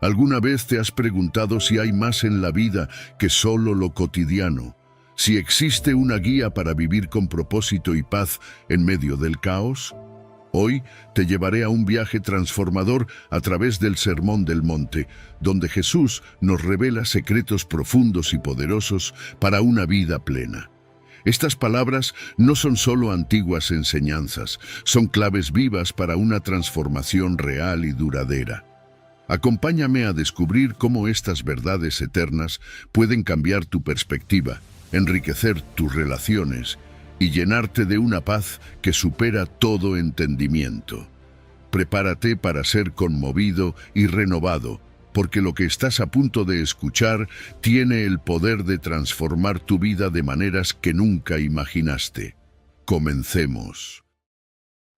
¿Alguna vez te has preguntado si hay más en la vida que solo lo cotidiano? ¿Si existe una guía para vivir con propósito y paz en medio del caos? Hoy te llevaré a un viaje transformador a través del Sermón del Monte, donde Jesús nos revela secretos profundos y poderosos para una vida plena. Estas palabras no son solo antiguas enseñanzas, son claves vivas para una transformación real y duradera. Acompáñame a descubrir cómo estas verdades eternas pueden cambiar tu perspectiva, enriquecer tus relaciones y llenarte de una paz que supera todo entendimiento. Prepárate para ser conmovido y renovado, porque lo que estás a punto de escuchar tiene el poder de transformar tu vida de maneras que nunca imaginaste. Comencemos.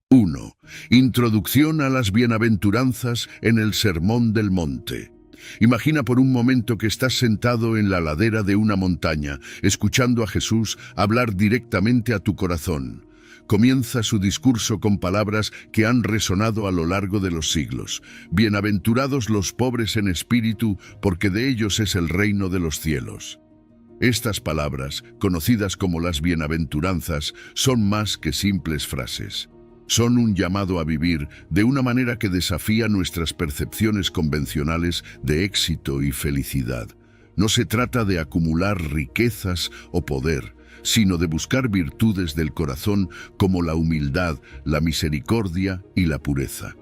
1. Introducción a las bienaventuranzas en el Sermón del Monte. Imagina por un momento que estás sentado en la ladera de una montaña, escuchando a Jesús hablar directamente a tu corazón. Comienza su discurso con palabras que han resonado a lo largo de los siglos. Bienaventurados los pobres en espíritu, porque de ellos es el reino de los cielos. Estas palabras, conocidas como las bienaventuranzas, son más que simples frases. Son un llamado a vivir de una manera que desafía nuestras percepciones convencionales de éxito y felicidad. No se trata de acumular riquezas o poder, sino de buscar virtudes del corazón como la humildad, la misericordia y la pureza.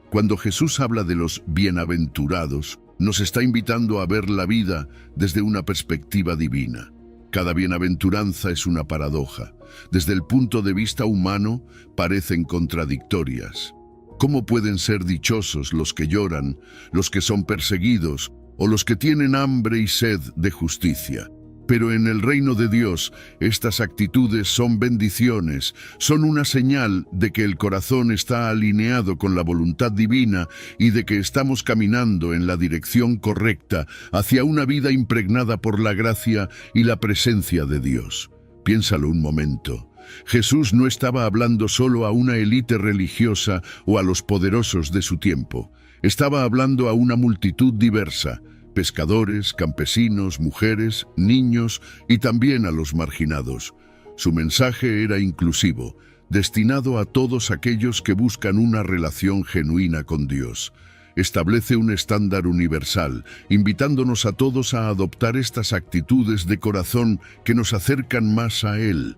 Cuando Jesús habla de los bienaventurados, nos está invitando a ver la vida desde una perspectiva divina. Cada bienaventuranza es una paradoja. Desde el punto de vista humano, parecen contradictorias. ¿Cómo pueden ser dichosos los que lloran, los que son perseguidos o los que tienen hambre y sed de justicia? Pero en el reino de Dios, estas actitudes son bendiciones, son una señal de que el corazón está alineado con la voluntad divina y de que estamos caminando en la dirección correcta hacia una vida impregnada por la gracia y la presencia de Dios. Piénsalo un momento. Jesús no estaba hablando solo a una élite religiosa o a los poderosos de su tiempo. Estaba hablando a una multitud diversa. Pescadores, campesinos, mujeres, niños y también a los marginados. Su mensaje era inclusivo, destinado a todos aquellos que buscan una relación genuina con Dios. Establece un estándar universal, invitándonos a todos a adoptar estas actitudes de corazón que nos acercan más a Él.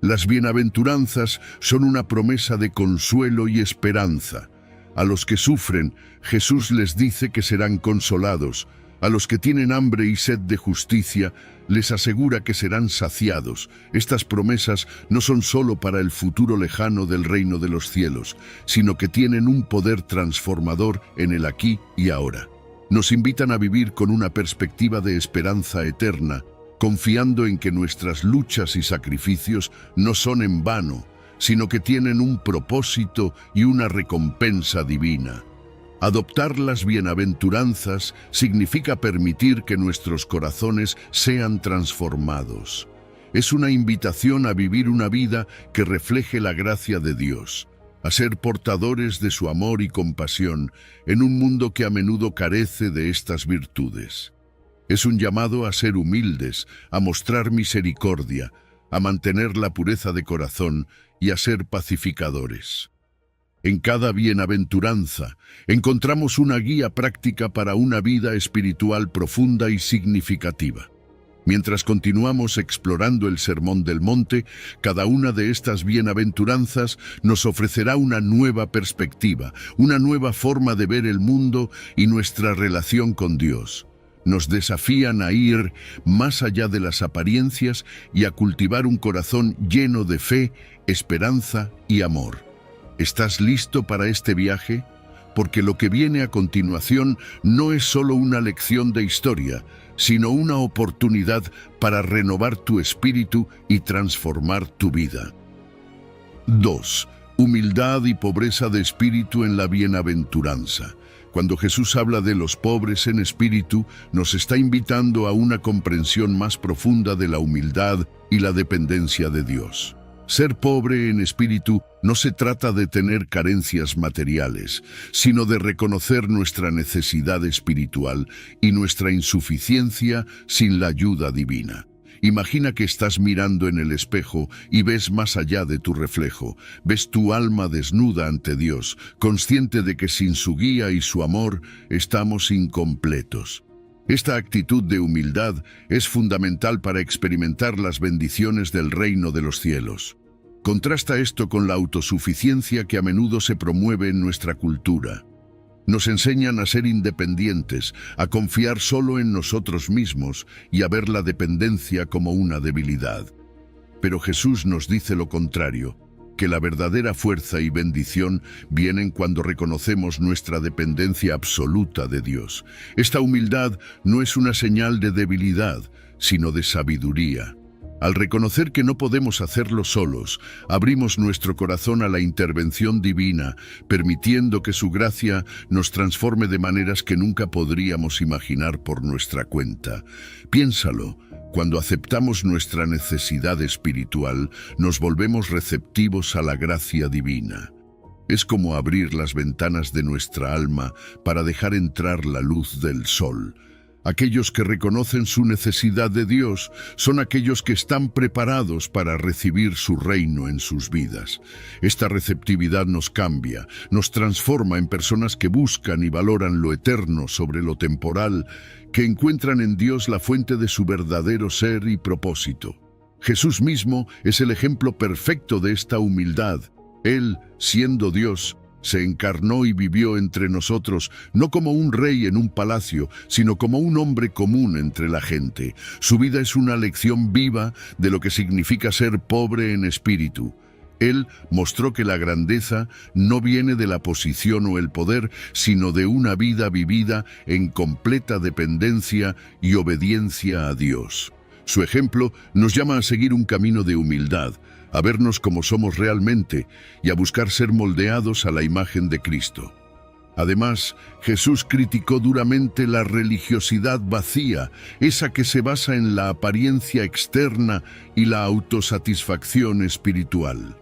Las bienaventuranzas son una promesa de consuelo y esperanza. A los que sufren, Jesús les dice que serán consolados. A los que tienen hambre y sed de justicia, les asegura que serán saciados. Estas promesas no son solo para el futuro lejano del reino de los cielos, sino que tienen un poder transformador en el aquí y ahora. Nos invitan a vivir con una perspectiva de esperanza eterna, confiando en que nuestras luchas y sacrificios no son en vano, sino que tienen un propósito y una recompensa divina. Adoptar las bienaventuranzas significa permitir que nuestros corazones sean transformados. Es una invitación a vivir una vida que refleje la gracia de Dios, a ser portadores de su amor y compasión en un mundo que a menudo carece de estas virtudes. Es un llamado a ser humildes, a mostrar misericordia, a mantener la pureza de corazón y a ser pacificadores. En cada bienaventuranza encontramos una guía práctica para una vida espiritual profunda y significativa. Mientras continuamos explorando el Sermón del Monte, cada una de estas bienaventuranzas nos ofrecerá una nueva perspectiva, una nueva forma de ver el mundo y nuestra relación con Dios. Nos desafían a ir más allá de las apariencias y a cultivar un corazón lleno de fe, esperanza y amor. ¿Estás listo para este viaje? Porque lo que viene a continuación no es solo una lección de historia, sino una oportunidad para renovar tu espíritu y transformar tu vida. 2. Humildad y pobreza de espíritu en la bienaventuranza. Cuando Jesús habla de los pobres en espíritu, nos está invitando a una comprensión más profunda de la humildad y la dependencia de Dios. Ser pobre en espíritu no se trata de tener carencias materiales, sino de reconocer nuestra necesidad espiritual y nuestra insuficiencia sin la ayuda divina. Imagina que estás mirando en el espejo y ves más allá de tu reflejo. Ves tu alma desnuda ante Dios, consciente de que sin su guía y su amor estamos incompletos. Esta actitud de humildad es fundamental para experimentar las bendiciones del reino de los cielos. Contrasta esto con la autosuficiencia que a menudo se promueve en nuestra cultura. Nos enseñan a ser independientes, a confiar solo en nosotros mismos y a ver la dependencia como una debilidad. Pero Jesús nos dice lo contrario, que la verdadera fuerza y bendición vienen cuando reconocemos nuestra dependencia absoluta de Dios. Esta humildad no es una señal de debilidad, sino de sabiduría. Al reconocer que no podemos hacerlo solos, abrimos nuestro corazón a la intervención divina, permitiendo que su gracia nos transforme de maneras que nunca podríamos imaginar por nuestra cuenta. Piénsalo. Cuando aceptamos nuestra necesidad espiritual, nos volvemos receptivos a la gracia divina. Es como abrir las ventanas de nuestra alma para dejar entrar la luz del sol. Aquellos que reconocen su necesidad de Dios son aquellos que están preparados para recibir su reino en sus vidas. Esta receptividad nos cambia, nos transforma en personas que buscan y valoran lo eterno sobre lo temporal, que encuentran en Dios la fuente de su verdadero ser y propósito. Jesús mismo es el ejemplo perfecto de esta humildad. Él, siendo Dios, se encarnó y vivió entre nosotros, no como un rey en un palacio, sino como un hombre común entre la gente. Su vida es una lección viva de lo que significa ser pobre en espíritu. Él mostró que la grandeza no viene de la posición o el poder, sino de una vida vivida en completa dependencia y obediencia a Dios. Su ejemplo nos llama a seguir un camino de humildad, a vernos como somos realmente y a buscar ser moldeados a la imagen de Cristo. Además, Jesús criticó duramente la religiosidad vacía, esa que se basa en la apariencia externa y la autosatisfacción espiritual.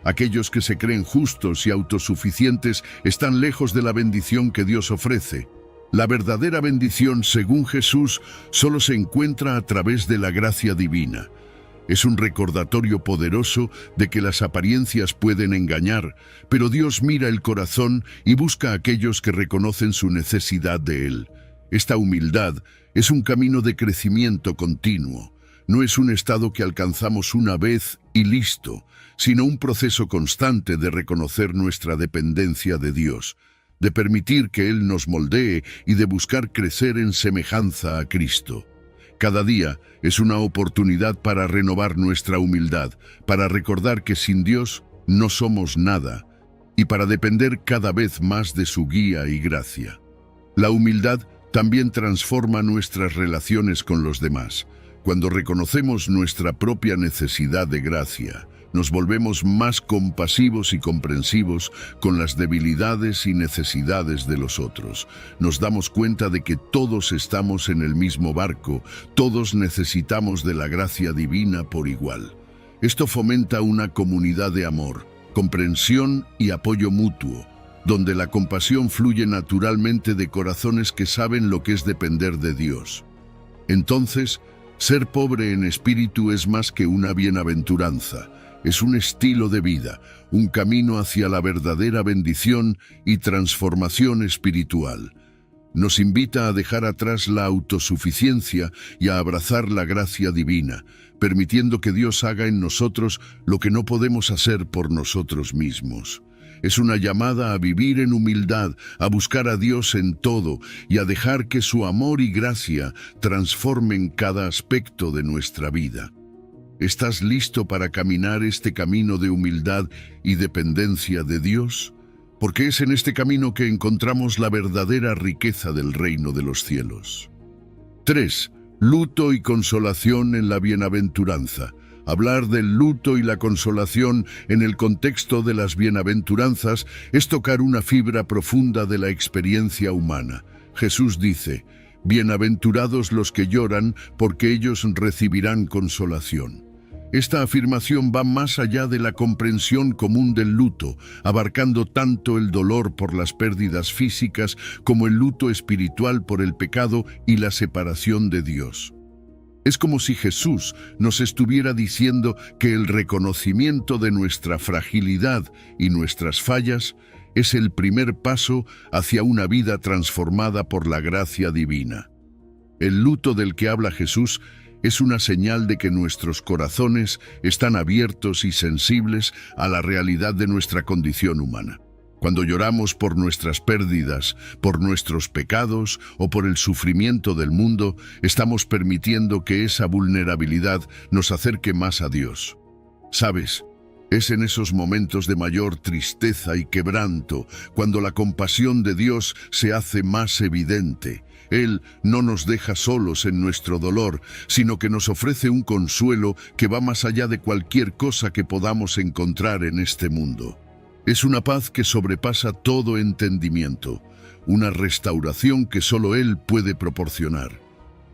Aquellos que se creen justos y autosuficientes están lejos de la bendición que Dios ofrece. La verdadera bendición, según Jesús, solo se encuentra a través de la gracia divina. Es un recordatorio poderoso de que las apariencias pueden engañar, pero Dios mira el corazón y busca a aquellos que reconocen su necesidad de Él. Esta humildad es un camino de crecimiento continuo. No es un estado que alcanzamos una vez y listo, sino un proceso constante de reconocer nuestra dependencia de Dios, de permitir que Él nos moldee y de buscar crecer en semejanza a Cristo. Cada día es una oportunidad para renovar nuestra humildad, para recordar que sin Dios no somos nada y para depender cada vez más de su guía y gracia. La humildad también transforma nuestras relaciones con los demás. Cuando reconocemos nuestra propia necesidad de gracia, nos volvemos más compasivos y comprensivos con las debilidades y necesidades de los otros. Nos damos cuenta de que todos estamos en el mismo barco, todos necesitamos de la gracia divina por igual. Esto fomenta una comunidad de amor, comprensión y apoyo mutuo, donde la compasión fluye naturalmente de corazones que saben lo que es depender de Dios. Entonces, ser pobre en espíritu es más que una bienaventuranza. Es un estilo de vida, un camino hacia la verdadera bendición y transformación espiritual. Nos invita a dejar atrás la autosuficiencia y a abrazar la gracia divina, permitiendo que Dios haga en nosotros lo que no podemos hacer por nosotros mismos. Es una llamada a vivir en humildad, a buscar a Dios en todo y a dejar que su amor y gracia transformen cada aspecto de nuestra vida. ¿Estás listo para caminar este camino de humildad y dependencia de Dios? Porque es en este camino que encontramos la verdadera riqueza del reino de los cielos. 3. Luto y consolación en la bienaventuranza. Hablar del luto y la consolación en el contexto de las bienaventuranzas es tocar una fibra profunda de la experiencia humana. Jesús dice: bienaventurados los que lloran, porque ellos recibirán consolación. Esta afirmación va más allá de la comprensión común del luto, abarcando tanto el dolor por las pérdidas físicas como el luto espiritual por el pecado y la separación de Dios. Es como si Jesús nos estuviera diciendo que el reconocimiento de nuestra fragilidad y nuestras fallas es el primer paso hacia una vida transformada por la gracia divina. El luto del que habla Jesús es una señal de que nuestros corazones están abiertos y sensibles a la realidad de nuestra condición humana. Cuando lloramos por nuestras pérdidas, por nuestros pecados o por el sufrimiento del mundo, estamos permitiendo que esa vulnerabilidad nos acerque más a Dios. ¿Sabes? Es en esos momentos de mayor tristeza y quebranto cuando la compasión de Dios se hace más evidente. Él no nos deja solos en nuestro dolor, sino que nos ofrece un consuelo que va más allá de cualquier cosa que podamos encontrar en este mundo. Es una paz que sobrepasa todo entendimiento, una restauración que solo Él puede proporcionar.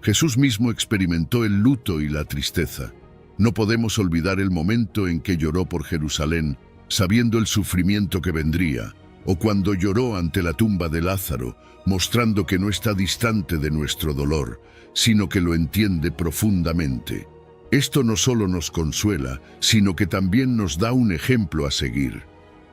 Jesús mismo experimentó el luto y la tristeza. No podemos olvidar el momento en que lloró por Jerusalén, sabiendo el sufrimiento que vendría, o cuando lloró ante la tumba de Lázaro, mostrando que no está distante de nuestro dolor, sino que lo entiende profundamente. Esto no solo nos consuela, sino que también nos da un ejemplo a seguir.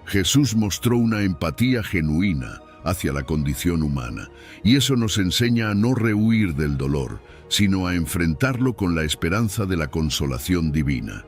Jesús mostró una empatía genuina hacia la condición humana, y eso nos enseña a no rehuir del dolor, sino a enfrentarlo con la esperanza de la consolación divina.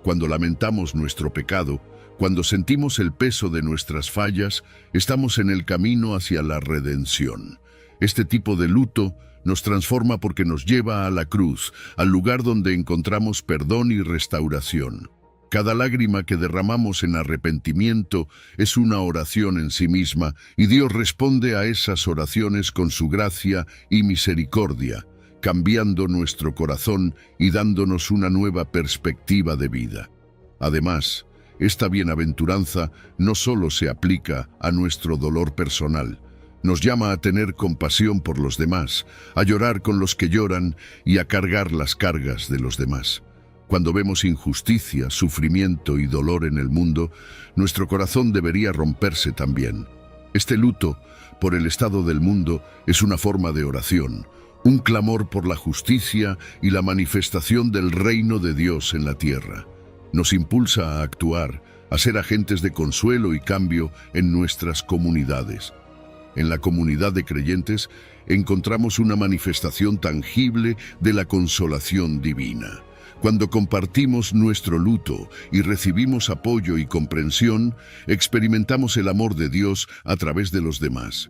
Cuando lamentamos nuestro pecado, cuando sentimos el peso de nuestras fallas, estamos en el camino hacia la redención. Este tipo de luto nos transforma porque nos lleva a la cruz, al lugar donde encontramos perdón y restauración. Cada lágrima que derramamos en arrepentimiento es una oración en sí misma, y Dios responde a esas oraciones con su gracia y misericordia, cambiando nuestro corazón y dándonos una nueva perspectiva de vida. Además, esta bienaventuranza no solo se aplica a nuestro dolor personal, nos llama a tener compasión por los demás, a llorar con los que lloran y a cargar las cargas de los demás. Cuando vemos injusticia, sufrimiento y dolor en el mundo, nuestro corazón debería romperse también. Este luto por el estado del mundo es una forma de oración, un clamor por la justicia y la manifestación del reino de Dios en la tierra. Nos impulsa a actuar, a ser agentes de consuelo y cambio en nuestras comunidades. En la comunidad de creyentes encontramos una manifestación tangible de la consolación divina. Cuando compartimos nuestro luto y recibimos apoyo y comprensión, experimentamos el amor de Dios a través de los demás.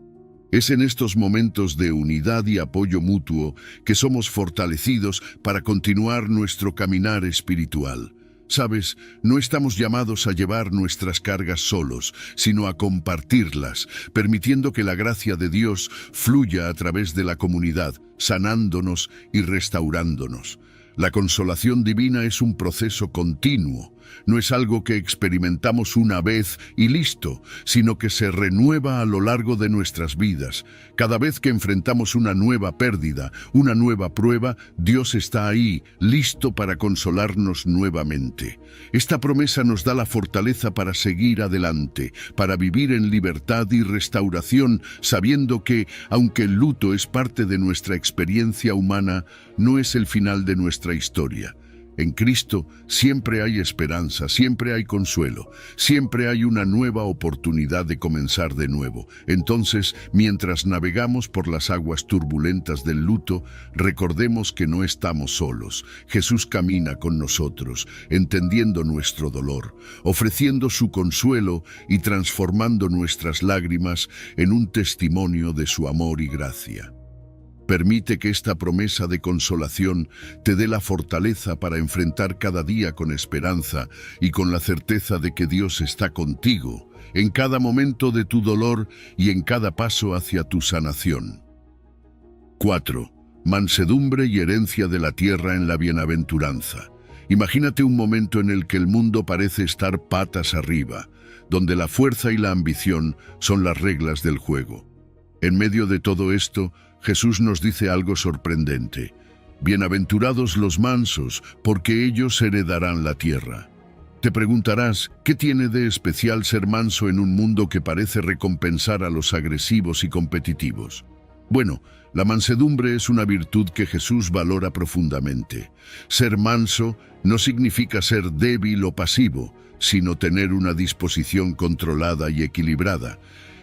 Es en estos momentos de unidad y apoyo mutuo que somos fortalecidos para continuar nuestro caminar espiritual. Sabes, no estamos llamados a llevar nuestras cargas solos, sino a compartirlas, permitiendo que la gracia de Dios fluya a través de la comunidad, sanándonos y restaurándonos. La consolación divina es un proceso continuo, no es algo que experimentamos una vez y listo, sino que se renueva a lo largo de nuestras vidas. Cada vez que enfrentamos una nueva pérdida, una nueva prueba, Dios está ahí, listo para consolarnos nuevamente. Esta promesa nos da la fortaleza para seguir adelante, para vivir en libertad y restauración, sabiendo que, aunque el luto es parte de nuestra experiencia humana, no es el final de nuestra historia. En Cristo siempre hay esperanza, siempre hay consuelo, siempre hay una nueva oportunidad de comenzar de nuevo. Entonces, mientras navegamos por las aguas turbulentas del luto, recordemos que no estamos solos. Jesús camina con nosotros, entendiendo nuestro dolor, ofreciendo su consuelo y transformando nuestras lágrimas en un testimonio de su amor y gracia. Permite que esta promesa de consolación te dé la fortaleza para enfrentar cada día con esperanza y con la certeza de que Dios está contigo en cada momento de tu dolor y en cada paso hacia tu sanación. 4. Mansedumbre y herencia de la tierra en la bienaventuranza. Imagínate un momento en el que el mundo parece estar patas arriba, donde la fuerza y la ambición son las reglas del juego. En medio de todo esto, Jesús nos dice algo sorprendente. Bienaventurados los mansos, porque ellos heredarán la tierra. Te preguntarás, ¿qué tiene de especial ser manso en un mundo que parece recompensar a los agresivos y competitivos? Bueno, la mansedumbre es una virtud que Jesús valora profundamente. Ser manso no significa ser débil o pasivo, sino tener una disposición controlada y equilibrada.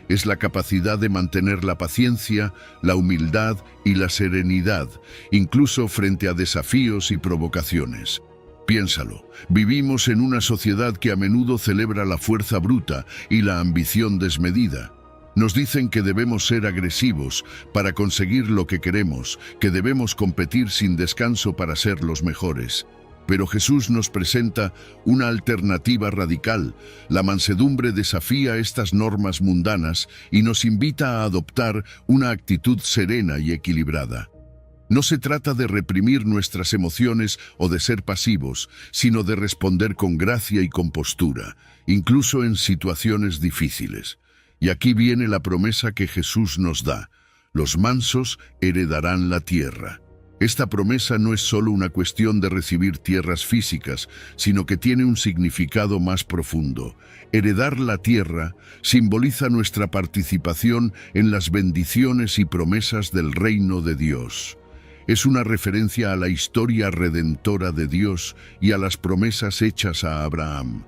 Es la capacidad de mantener la paciencia, la humildad y la serenidad, incluso frente a desafíos y provocaciones. Piénsalo, vivimos en una sociedad que a menudo celebra la fuerza bruta y la ambición desmedida. Nos dicen que debemos ser agresivos para conseguir lo que queremos, que debemos competir sin descanso para ser los mejores. Pero Jesús nos presenta una alternativa radical. La mansedumbre desafía estas normas mundanas y nos invita a adoptar una actitud serena y equilibrada. No se trata de reprimir nuestras emociones o de ser pasivos, sino de responder con gracia y compostura, incluso en situaciones difíciles. Y aquí viene la promesa que Jesús nos da: los mansos heredarán la tierra. Esta promesa no es solo una cuestión de recibir tierras físicas, sino que tiene un significado más profundo. Heredar la tierra simboliza nuestra participación en las bendiciones y promesas del reino de Dios. Es una referencia a la historia redentora de Dios y a las promesas hechas a Abraham.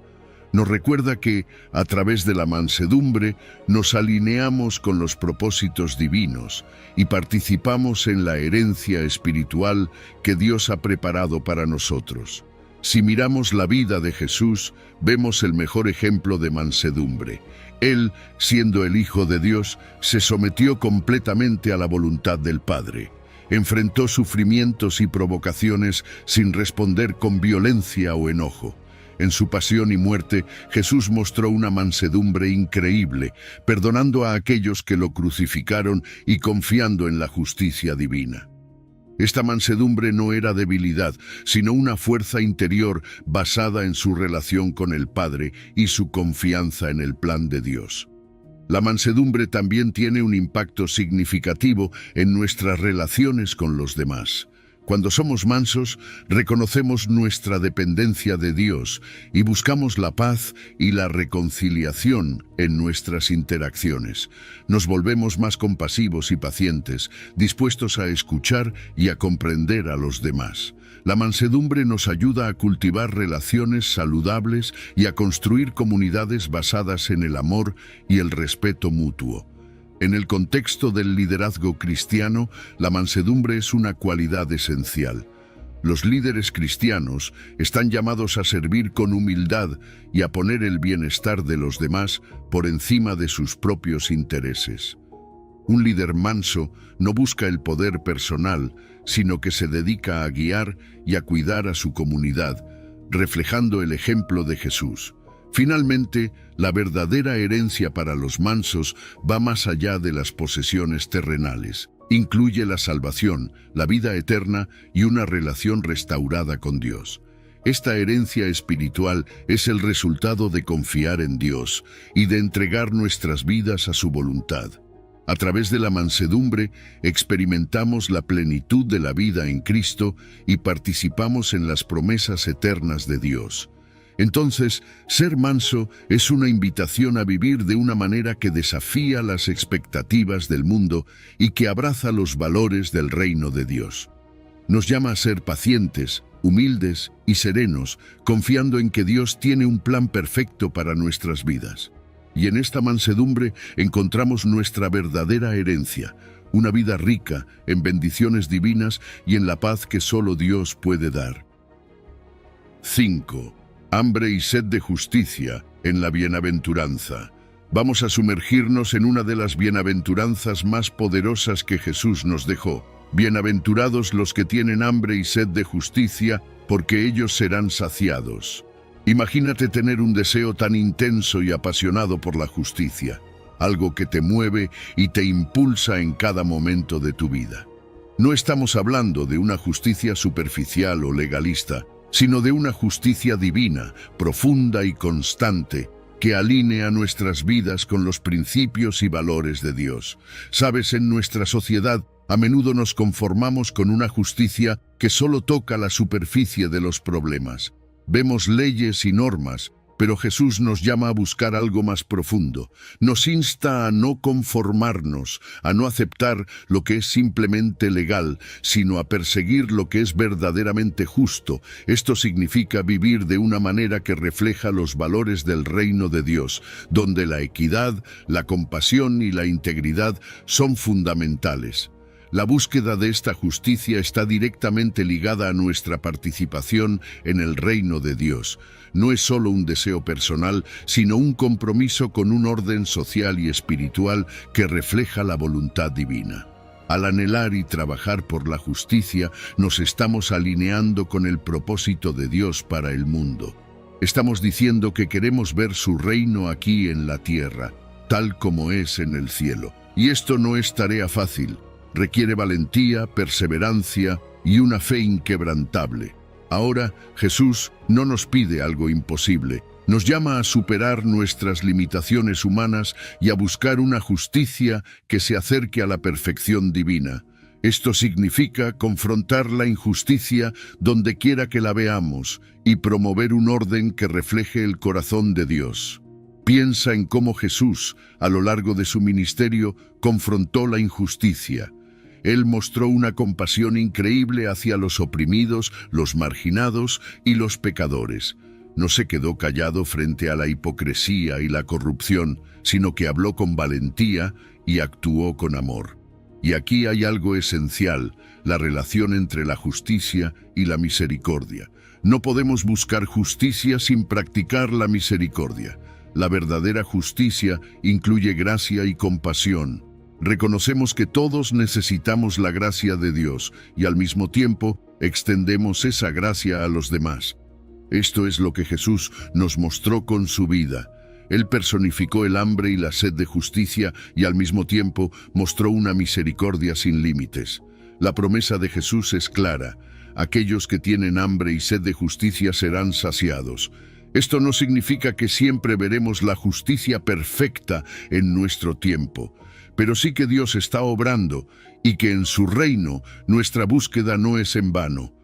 Nos recuerda que, a través de la mansedumbre, nos alineamos con los propósitos divinos y participamos en la herencia espiritual que Dios ha preparado para nosotros. Si miramos la vida de Jesús, vemos el mejor ejemplo de mansedumbre. Él, siendo el Hijo de Dios, se sometió completamente a la voluntad del Padre. Enfrentó sufrimientos y provocaciones sin responder con violencia o enojo. En su pasión y muerte, Jesús mostró una mansedumbre increíble, perdonando a aquellos que lo crucificaron y confiando en la justicia divina. Esta mansedumbre no era debilidad, sino una fuerza interior basada en su relación con el Padre y su confianza en el plan de Dios. La mansedumbre también tiene un impacto significativo en nuestras relaciones con los demás. Cuando somos mansos, reconocemos nuestra dependencia de Dios y buscamos la paz y la reconciliación en nuestras interacciones. Nos volvemos más compasivos y pacientes, dispuestos a escuchar y a comprender a los demás. La mansedumbre nos ayuda a cultivar relaciones saludables y a construir comunidades basadas en el amor y el respeto mutuo. En el contexto del liderazgo cristiano, la mansedumbre es una cualidad esencial. Los líderes cristianos están llamados a servir con humildad y a poner el bienestar de los demás por encima de sus propios intereses. Un líder manso no busca el poder personal, sino que se dedica a guiar y a cuidar a su comunidad, reflejando el ejemplo de Jesús. Finalmente, la verdadera herencia para los mansos va más allá de las posesiones terrenales. Incluye la salvación, la vida eterna y una relación restaurada con Dios. Esta herencia espiritual es el resultado de confiar en Dios y de entregar nuestras vidas a su voluntad. A través de la mansedumbre experimentamos la plenitud de la vida en Cristo y participamos en las promesas eternas de Dios. Entonces, ser manso es una invitación a vivir de una manera que desafía las expectativas del mundo y que abraza los valores del reino de Dios. Nos llama a ser pacientes, humildes y serenos, confiando en que Dios tiene un plan perfecto para nuestras vidas. Y en esta mansedumbre encontramos nuestra verdadera herencia, una vida rica en bendiciones divinas y en la paz que solo Dios puede dar. 5. Hambre y sed de justicia en la bienaventuranza. Vamos a sumergirnos en una de las bienaventuranzas más poderosas que Jesús nos dejó. Bienaventurados los que tienen hambre y sed de justicia, porque ellos serán saciados. Imagínate tener un deseo tan intenso y apasionado por la justicia, algo que te mueve y te impulsa en cada momento de tu vida. No estamos hablando de una justicia superficial o legalista, sino de una justicia divina, profunda y constante, que alinea nuestras vidas con los principios y valores de Dios. Sabes, en nuestra sociedad A menudo nos conformamos con una justicia que solo toca la superficie de los problemas. Vemos leyes y normas, pero Jesús nos llama a buscar algo más profundo. Nos insta a no conformarnos, a no aceptar lo que es simplemente legal, sino a perseguir lo que es verdaderamente justo. Esto significa vivir de una manera que refleja los valores del reino de Dios, donde la equidad, la compasión y la integridad son fundamentales. La búsqueda de esta justicia está directamente ligada a nuestra participación en el reino de Dios. No es solo un deseo personal, sino un compromiso con un orden social y espiritual que refleja la voluntad divina. Al anhelar y trabajar por la justicia, nos estamos alineando con el propósito de Dios para el mundo. Estamos diciendo que queremos ver su reino aquí en la tierra, tal como es en el cielo. Y esto no es tarea fácil. Requiere valentía, perseverancia y una fe inquebrantable. Ahora, Jesús no nos pide algo imposible. Nos llama a superar nuestras limitaciones humanas y a buscar una justicia que se acerque a la perfección divina. Esto significa confrontar la injusticia donde quiera que la veamos y promover un orden que refleje el corazón de Dios. Piensa en cómo Jesús, a lo largo de su ministerio, confrontó la injusticia. Él mostró una compasión increíble hacia los oprimidos, los marginados y los pecadores. No se quedó callado frente a la hipocresía y la corrupción, sino que habló con valentía y actuó con amor. Y aquí hay algo esencial, la relación entre la justicia y la misericordia. No podemos buscar justicia sin practicar la misericordia. La verdadera justicia incluye gracia y compasión. Reconocemos que todos necesitamos la gracia de Dios y al mismo tiempo extendemos esa gracia a los demás. Esto es lo que Jesús nos mostró con su vida. Él personificó el hambre y la sed de justicia y al mismo tiempo mostró una misericordia sin límites. La promesa de Jesús es clara: aquellos que tienen hambre y sed de justicia serán saciados. Esto no significa que siempre veremos la justicia perfecta en nuestro tiempo, pero sí que Dios está obrando y que en su reino nuestra búsqueda no es en vano.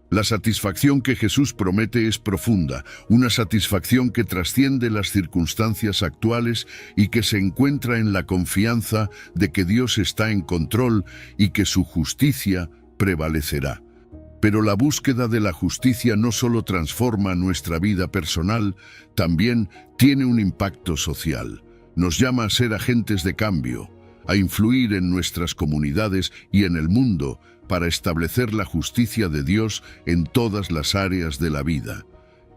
La satisfacción que Jesús promete es profunda, una satisfacción que trasciende las circunstancias actuales y que se encuentra en la confianza de que Dios está en control y que su justicia prevalecerá. Pero la búsqueda de la justicia no solo transforma nuestra vida personal, también tiene un impacto social. Nos llama a ser agentes de cambio, a influir en nuestras comunidades y en el mundo para establecer la justicia de Dios en todas las áreas de la vida.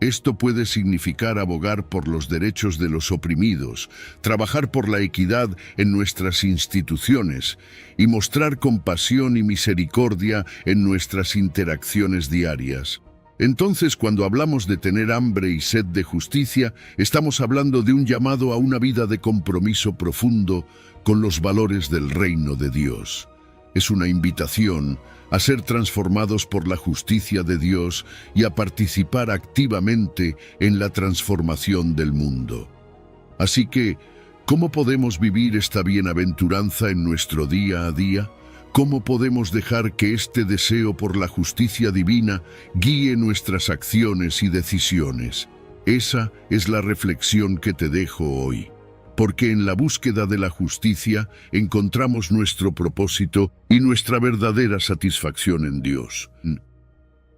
Esto puede significar abogar por los derechos de los oprimidos, trabajar por la equidad en nuestras instituciones y mostrar compasión y misericordia en nuestras interacciones diarias. Entonces, cuando hablamos de tener hambre y sed de justicia, estamos hablando de un llamado a una vida de compromiso profundo con los valores del reino de Dios. Es una invitación a ser transformados por la justicia de Dios y a participar activamente en la transformación del mundo. Así que, ¿cómo podemos vivir esta bienaventuranza en nuestro día a día? ¿Cómo podemos dejar que este deseo por la justicia divina guíe nuestras acciones y decisiones? Esa es la reflexión que te dejo hoy. Porque en la búsqueda de la justicia encontramos nuestro propósito y nuestra verdadera satisfacción en Dios.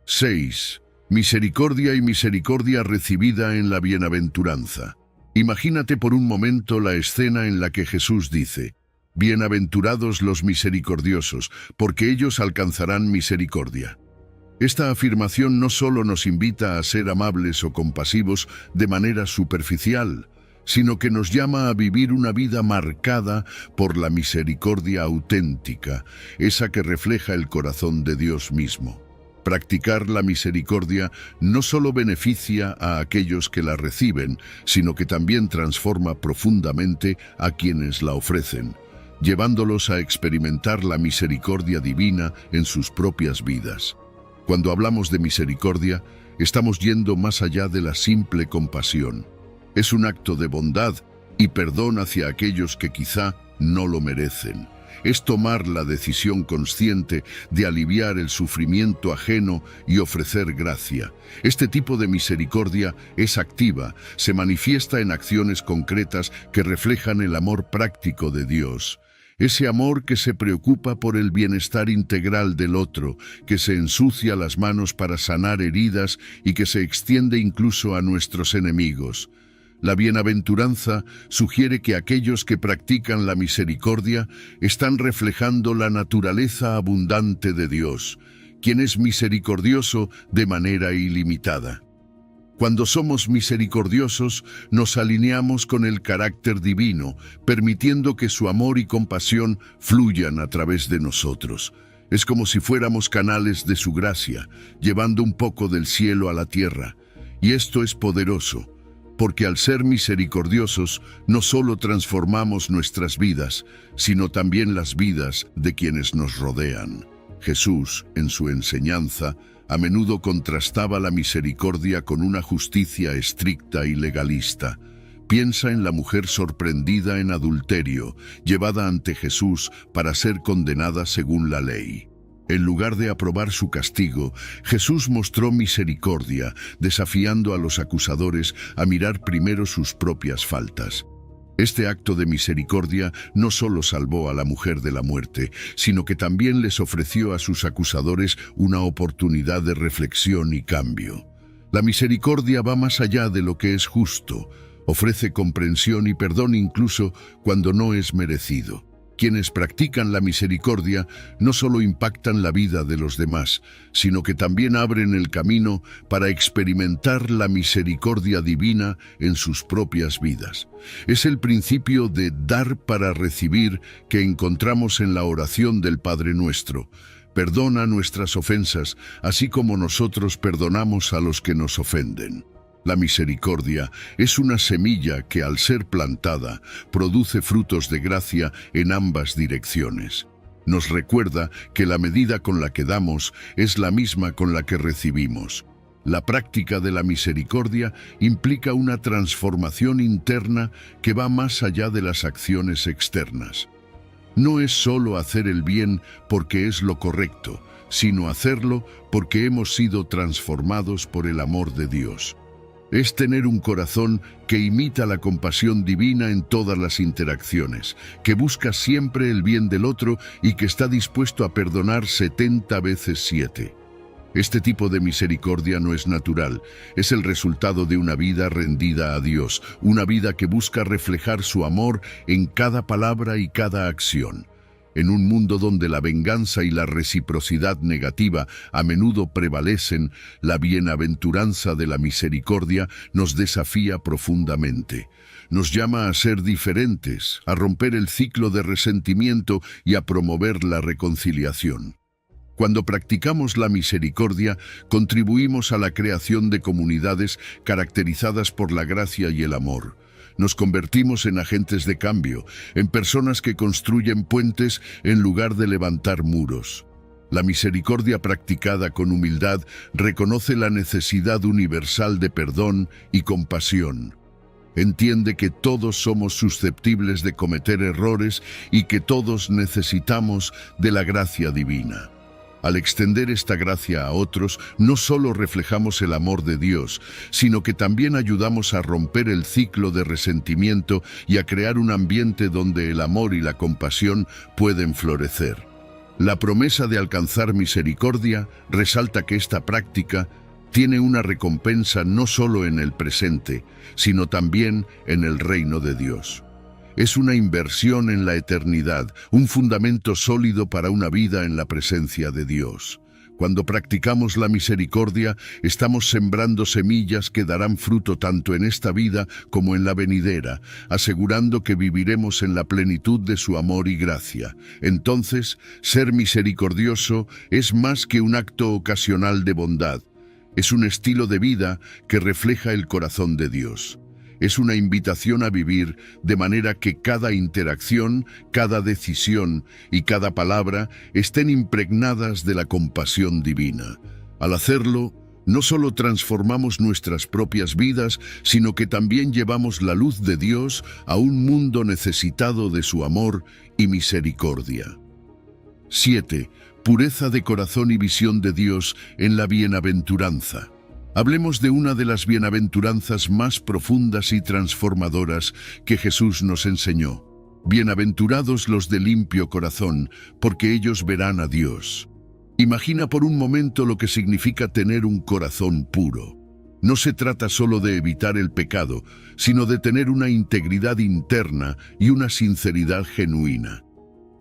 6. Misericordia y misericordia recibida en la bienaventuranza. Imagínate por un momento la escena en la que Jesús dice: «Bienaventurados los misericordiosos, porque ellos alcanzarán misericordia». Esta afirmación no solo nos invita a ser amables o compasivos de manera superficial, sino que nos llama a vivir una vida marcada por la misericordia auténtica, esa que refleja el corazón de Dios mismo. Practicar la misericordia no solo beneficia a aquellos que la reciben, sino que también transforma profundamente a quienes la ofrecen, llevándolos a experimentar la misericordia divina en sus propias vidas. Cuando hablamos de misericordia, estamos yendo más allá de la simple compasión. Es un acto de bondad y perdón hacia aquellos que quizá no lo merecen. Es tomar la decisión consciente de aliviar el sufrimiento ajeno y ofrecer gracia. Este tipo de misericordia es activa, se manifiesta en acciones concretas que reflejan el amor práctico de Dios. Ese amor que se preocupa por el bienestar integral del otro, que se ensucia las manos para sanar heridas y que se extiende incluso a nuestros enemigos. La bienaventuranza sugiere que aquellos que practican la misericordia están reflejando la naturaleza abundante de Dios, quien es misericordioso de manera ilimitada. Cuando somos misericordiosos, nos alineamos con el carácter divino, permitiendo que su amor y compasión fluyan a través de nosotros. Es como si fuéramos canales de su gracia, llevando un poco del cielo a la tierra. Y esto es poderoso, porque al ser misericordiosos, no solo transformamos nuestras vidas, sino también las vidas de quienes nos rodean. Jesús, en su enseñanza, a menudo contrastaba la misericordia con una justicia estricta y legalista. Piensa en la mujer sorprendida en adulterio, llevada ante Jesús para ser condenada según la ley. En lugar de aprobar su castigo, Jesús mostró misericordia, desafiando a los acusadores a mirar primero sus propias faltas. Este acto de misericordia no solo salvó a la mujer de la muerte, sino que también les ofreció a sus acusadores una oportunidad de reflexión y cambio. La misericordia va más allá de lo que es justo, ofrece comprensión y perdón incluso cuando no es merecido. Quienes practican la misericordia no solo impactan la vida de los demás, sino que también abren el camino para experimentar la misericordia divina en sus propias vidas. Es el principio de dar para recibir que encontramos en la oración del Padre Nuestro. Perdona nuestras ofensas, así como nosotros perdonamos a los que nos ofenden. La misericordia es una semilla que, al ser plantada, produce frutos de gracia en ambas direcciones. Nos recuerda que la medida con la que damos es la misma con la que recibimos. La práctica de la misericordia implica una transformación interna que va más allá de las acciones externas. No es solo hacer el bien porque es lo correcto, sino hacerlo porque hemos sido transformados por el amor de Dios. Es tener un corazón que imita la compasión divina en todas las interacciones, que busca siempre el bien del otro y que está dispuesto a perdonar 70 veces 7. Este tipo de misericordia no es natural, es el resultado de una vida rendida a Dios, una vida que busca reflejar su amor en cada palabra y cada acción. En un mundo donde la venganza y la reciprocidad negativa a menudo prevalecen, la bienaventuranza de la misericordia nos desafía profundamente. Nos llama a ser diferentes, a romper el ciclo de resentimiento y a promover la reconciliación. Cuando practicamos la misericordia, contribuimos a la creación de comunidades caracterizadas por la gracia y el amor. Nos convertimos en agentes de cambio, en personas que construyen puentes en lugar de levantar muros. La misericordia practicada con humildad reconoce la necesidad universal de perdón y compasión. Entiende que todos somos susceptibles de cometer errores y que todos necesitamos de la gracia divina. Al extender esta gracia a otros, no solo reflejamos el amor de Dios, sino que también ayudamos a romper el ciclo de resentimiento y a crear un ambiente donde el amor y la compasión pueden florecer. La promesa de alcanzar misericordia resalta que esta práctica tiene una recompensa no solo en el presente, sino también en el reino de Dios. Es una inversión en la eternidad, un fundamento sólido para una vida en la presencia de Dios. Cuando practicamos la misericordia, estamos sembrando semillas que darán fruto tanto en esta vida como en la venidera, asegurando que viviremos en la plenitud de su amor y gracia. Entonces, ser misericordioso es más que un acto ocasional de bondad. Es un estilo de vida que refleja el corazón de Dios. Es una invitación a vivir de manera que cada interacción, cada decisión y cada palabra estén impregnadas de la compasión divina. Al hacerlo, no solo transformamos nuestras propias vidas, sino que también llevamos la luz de Dios a un mundo necesitado de su amor y misericordia. 7. Pureza de corazón y visión de Dios en la bienaventuranza. Hablemos de una de las bienaventuranzas más profundas y transformadoras que Jesús nos enseñó. Bienaventurados los de limpio corazón, porque ellos verán a Dios. Imagina por un momento lo que significa tener un corazón puro. No se trata solo de evitar el pecado, sino de tener una integridad interna y una sinceridad genuina.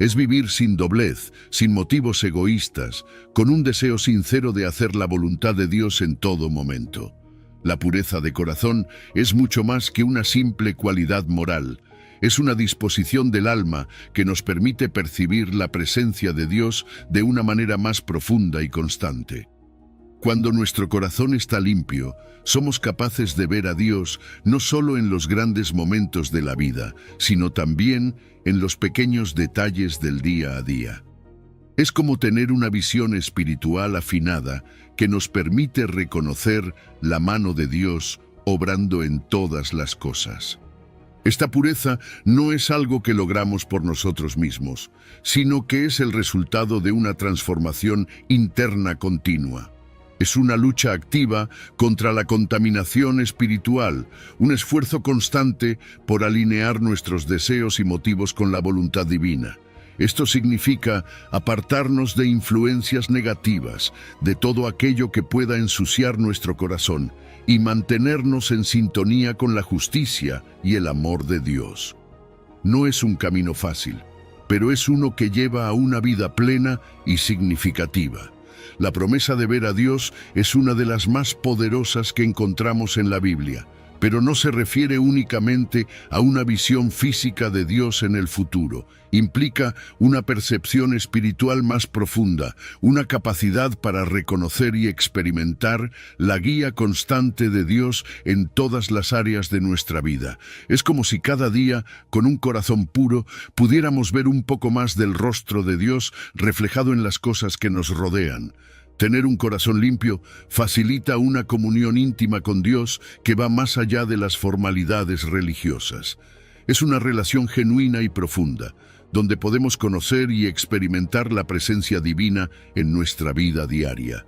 Es vivir sin doblez, sin motivos egoístas, con un deseo sincero de hacer la voluntad de Dios en todo momento. La pureza de corazón es mucho más que una simple cualidad moral. Es una disposición del alma que nos permite percibir la presencia de Dios de una manera más profunda y constante. Cuando nuestro corazón está limpio, somos capaces de ver a Dios no solo en los grandes momentos de la vida, sino también en los pequeños detalles del día a día. Es como tener una visión espiritual afinada que nos permite reconocer la mano de Dios obrando en todas las cosas. Esta pureza no es algo que logramos por nosotros mismos, sino que es el resultado de una transformación interna continua. Es una lucha activa contra la contaminación espiritual, un esfuerzo constante por alinear nuestros deseos y motivos con la voluntad divina. Esto significa apartarnos de influencias negativas, de todo aquello que pueda ensuciar nuestro corazón, y mantenernos en sintonía con la justicia y el amor de Dios. No es un camino fácil, pero es uno que lleva a una vida plena y significativa. La promesa de ver a Dios es una de las más poderosas que encontramos en la Biblia, pero no se refiere únicamente a una visión física de Dios en el futuro. Implica una percepción espiritual más profunda, una capacidad para reconocer y experimentar la guía constante de Dios en todas las áreas de nuestra vida. Es como si cada día, con un corazón puro, pudiéramos ver un poco más del rostro de Dios reflejado en las cosas que nos rodean. Tener un corazón limpio facilita una comunión íntima con Dios que va más allá de las formalidades religiosas. Es una relación genuina y profunda, donde podemos conocer y experimentar la presencia divina en nuestra vida diaria.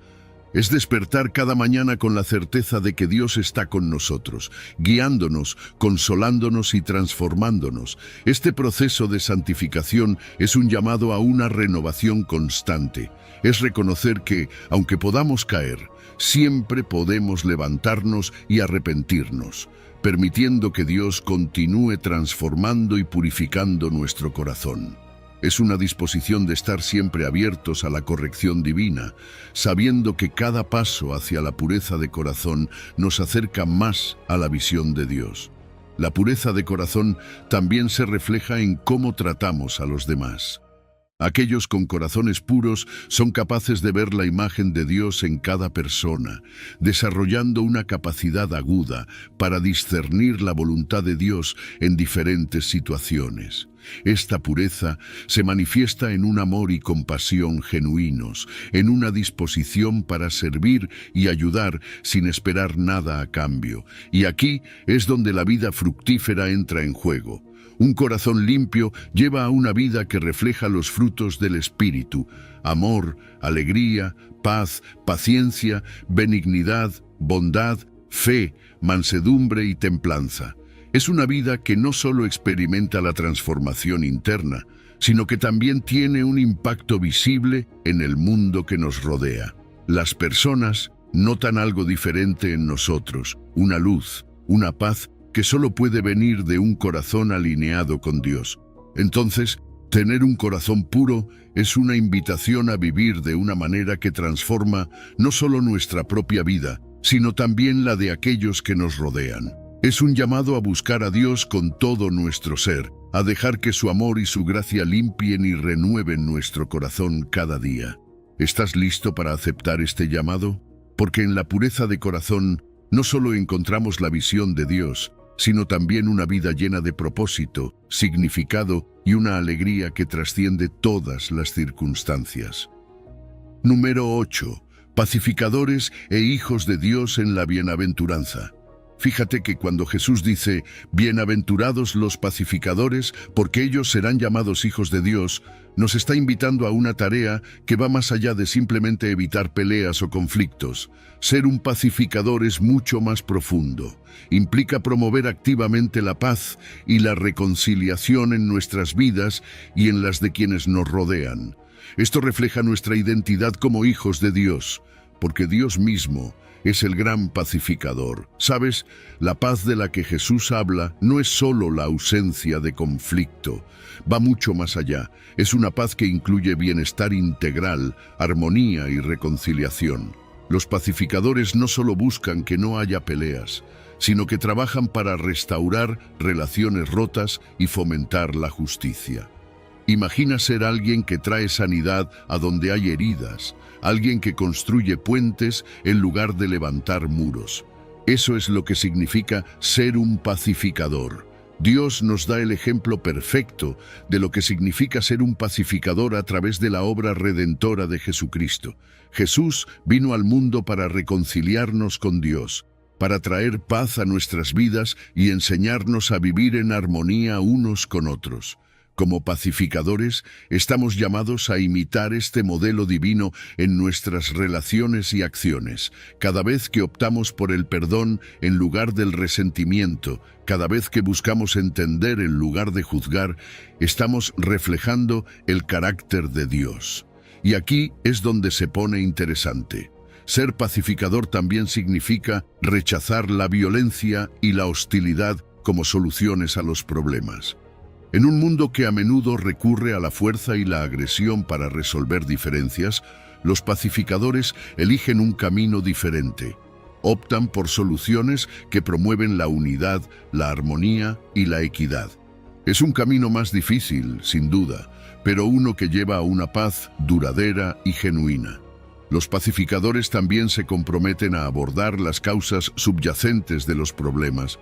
Es despertar cada mañana con la certeza de que Dios está con nosotros, guiándonos, consolándonos y transformándonos. Este proceso de santificación es un llamado a una renovación constante. Es reconocer que, aunque podamos caer, siempre podemos levantarnos y arrepentirnos, permitiendo que Dios continúe transformando y purificando nuestro corazón. Es una disposición de estar siempre abiertos a la corrección divina, sabiendo que cada paso hacia la pureza de corazón nos acerca más a la visión de Dios. La pureza de corazón también se refleja en cómo tratamos a los demás. Aquellos con corazones puros son capaces de ver la imagen de Dios en cada persona, desarrollando una capacidad aguda para discernir la voluntad de Dios en diferentes situaciones. Esta pureza se manifiesta en un amor y compasión genuinos, en una disposición para servir y ayudar sin esperar nada a cambio. Y aquí es donde la vida fructífera entra en juego. Un corazón limpio lleva a una vida que refleja los frutos del Espíritu: amor, alegría, paz, paciencia, benignidad, bondad, fe, mansedumbre y templanza. Es una vida que no solo experimenta la transformación interna, sino que también tiene un impacto visible en el mundo que nos rodea. Las personas notan algo diferente en nosotros, una luz, una paz que solo puede venir de un corazón alineado con Dios. Entonces, tener un corazón puro es una invitación a vivir de una manera que transforma no solo nuestra propia vida, sino también la de aquellos que nos rodean. Es un llamado a buscar a Dios con todo nuestro ser, a dejar que su amor y su gracia limpien y renueven nuestro corazón cada día. ¿Estás listo para aceptar este llamado? Porque en la pureza de corazón no solo encontramos la visión de Dios, sino también una vida llena de propósito, significado y una alegría que trasciende todas las circunstancias. Número 8. pacificadores e hijos de Dios en la bienaventuranza. Fíjate que cuando Jesús dice, bienaventurados los pacificadores, porque ellos serán llamados hijos de Dios, nos está invitando a una tarea que va más allá de simplemente evitar peleas o conflictos. Ser un pacificador es mucho más profundo. Implica promover activamente la paz y la reconciliación en nuestras vidas y en las de quienes nos rodean. Esto refleja nuestra identidad como hijos de Dios, porque Dios mismo es el gran pacificador. ¿Sabes? La paz de la que Jesús habla no es solo la ausencia de conflicto, va mucho más allá. Es una paz que incluye bienestar integral, armonía y reconciliación. Los pacificadores no solo buscan que no haya peleas, sino que trabajan para restaurar relaciones rotas y fomentar la justicia. Imagina ser alguien que trae sanidad a donde hay heridas, alguien que construye puentes en lugar de levantar muros. Eso es lo que significa ser un pacificador. Dios nos da el ejemplo perfecto de lo que significa ser un pacificador a través de la obra redentora de Jesucristo. Jesús vino al mundo para reconciliarnos con Dios, para traer paz a nuestras vidas y enseñarnos a vivir en armonía unos con otros. Como pacificadores, estamos llamados a imitar este modelo divino en nuestras relaciones y acciones. Cada vez que optamos por el perdón en lugar del resentimiento, cada vez que buscamos entender en lugar de juzgar, estamos reflejando el carácter de Dios. Y aquí es donde se pone interesante. Ser pacificador también significa rechazar la violencia y la hostilidad como soluciones a los problemas. En un mundo que a menudo recurre a la fuerza y la agresión para resolver diferencias, los pacificadores eligen un camino diferente. Optan por soluciones que promueven la unidad, la armonía y la equidad. Es un camino más difícil, sin duda, pero uno que lleva a una paz duradera y genuina. Los pacificadores también se comprometen a abordar las causas subyacentes de los problemas.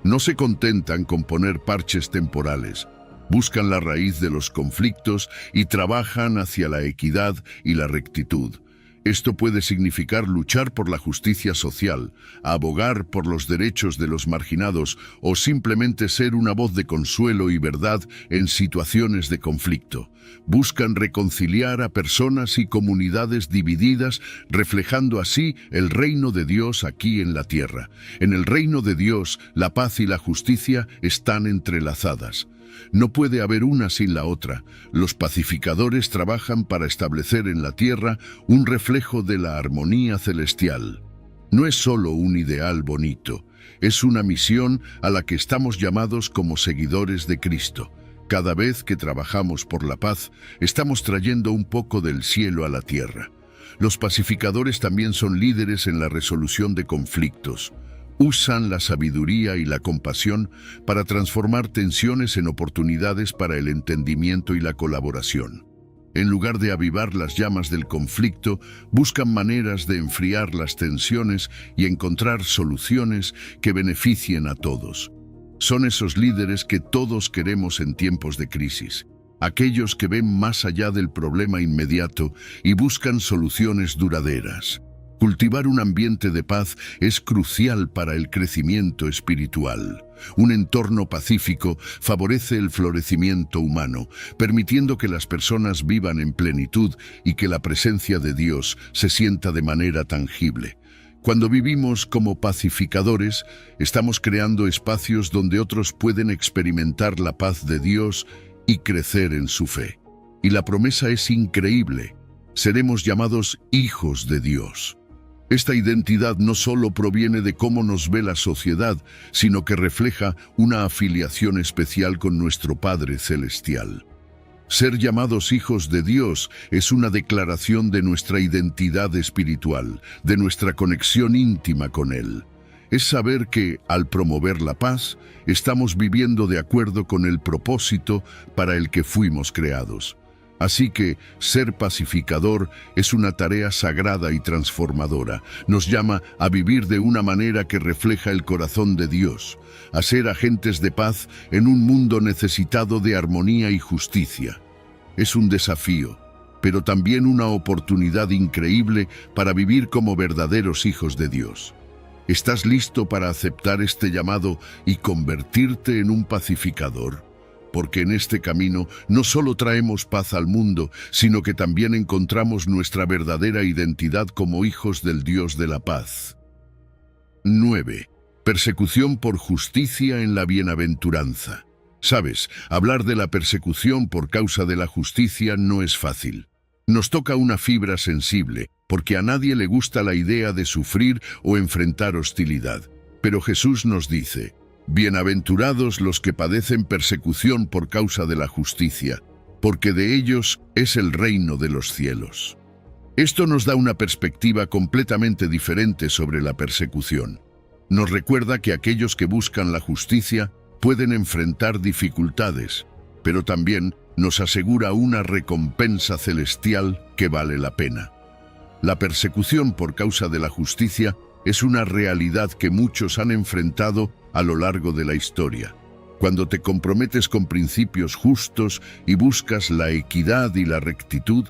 No se contentan con poner parches temporales, buscan la raíz de los conflictos y trabajan hacia la equidad y la rectitud. Esto puede significar luchar por la justicia social, abogar por los derechos de los marginados o simplemente ser una voz de consuelo y verdad en situaciones de conflicto. Buscan reconciliar a personas y comunidades divididas, reflejando así el reino de Dios aquí en la tierra. En el reino de Dios, la paz y la justicia están entrelazadas. No puede haber una sin la otra. Los pacificadores trabajan para establecer en la tierra un reflejo de la armonía celestial. No es solo un ideal bonito, es una misión a la que estamos llamados como seguidores de Cristo. Cada vez que trabajamos por la paz, estamos trayendo un poco del cielo a la tierra. Los pacificadores también son líderes en la resolución de conflictos. Usan la sabiduría y la compasión para transformar tensiones en oportunidades para el entendimiento y la colaboración. En lugar de avivar las llamas del conflicto, buscan maneras de enfriar las tensiones y encontrar soluciones que beneficien a todos. Son esos líderes que todos queremos en tiempos de crisis, aquellos que ven más allá del problema inmediato y buscan soluciones duraderas. Cultivar un ambiente de paz es crucial para el crecimiento espiritual. Un entorno pacífico favorece el florecimiento humano, permitiendo que las personas vivan en plenitud y que la presencia de Dios se sienta de manera tangible. Cuando vivimos como pacificadores, estamos creando espacios donde otros pueden experimentar la paz de Dios y crecer en su fe. Y la promesa es increíble. Seremos llamados hijos de Dios. Esta identidad no solo proviene de cómo nos ve la sociedad, sino que refleja una afiliación especial con nuestro Padre Celestial. Ser llamados hijos de Dios es una declaración de nuestra identidad espiritual, de nuestra conexión íntima con Él. Es saber que, al promover la paz, estamos viviendo de acuerdo con el propósito para el que fuimos creados. Así que ser pacificador es una tarea sagrada y transformadora. Nos llama a vivir de una manera que refleja el corazón de Dios, a ser agentes de paz en un mundo necesitado de armonía y justicia. Es un desafío, pero también una oportunidad increíble para vivir como verdaderos hijos de Dios. ¿Estás listo para aceptar este llamado y convertirte en un pacificador? Porque en este camino no solo traemos paz al mundo, sino que también encontramos nuestra verdadera identidad como hijos del Dios de la paz. 9. Persecución por justicia en la bienaventuranza. Sabes, hablar de la persecución por causa de la justicia no es fácil. Nos toca una fibra sensible, porque a nadie le gusta la idea de sufrir o enfrentar hostilidad. Pero Jesús nos dice: bienaventurados los que padecen persecución por causa de la justicia, porque de ellos es el reino de los cielos. Esto nos da una perspectiva completamente diferente sobre la persecución. Nos recuerda que aquellos que buscan la justicia pueden enfrentar dificultades, pero también nos asegura una recompensa celestial que vale la pena. La persecución por causa de la justicia es una realidad que muchos han enfrentado a lo largo de la historia. Cuando te comprometes con principios justos y buscas la equidad y la rectitud,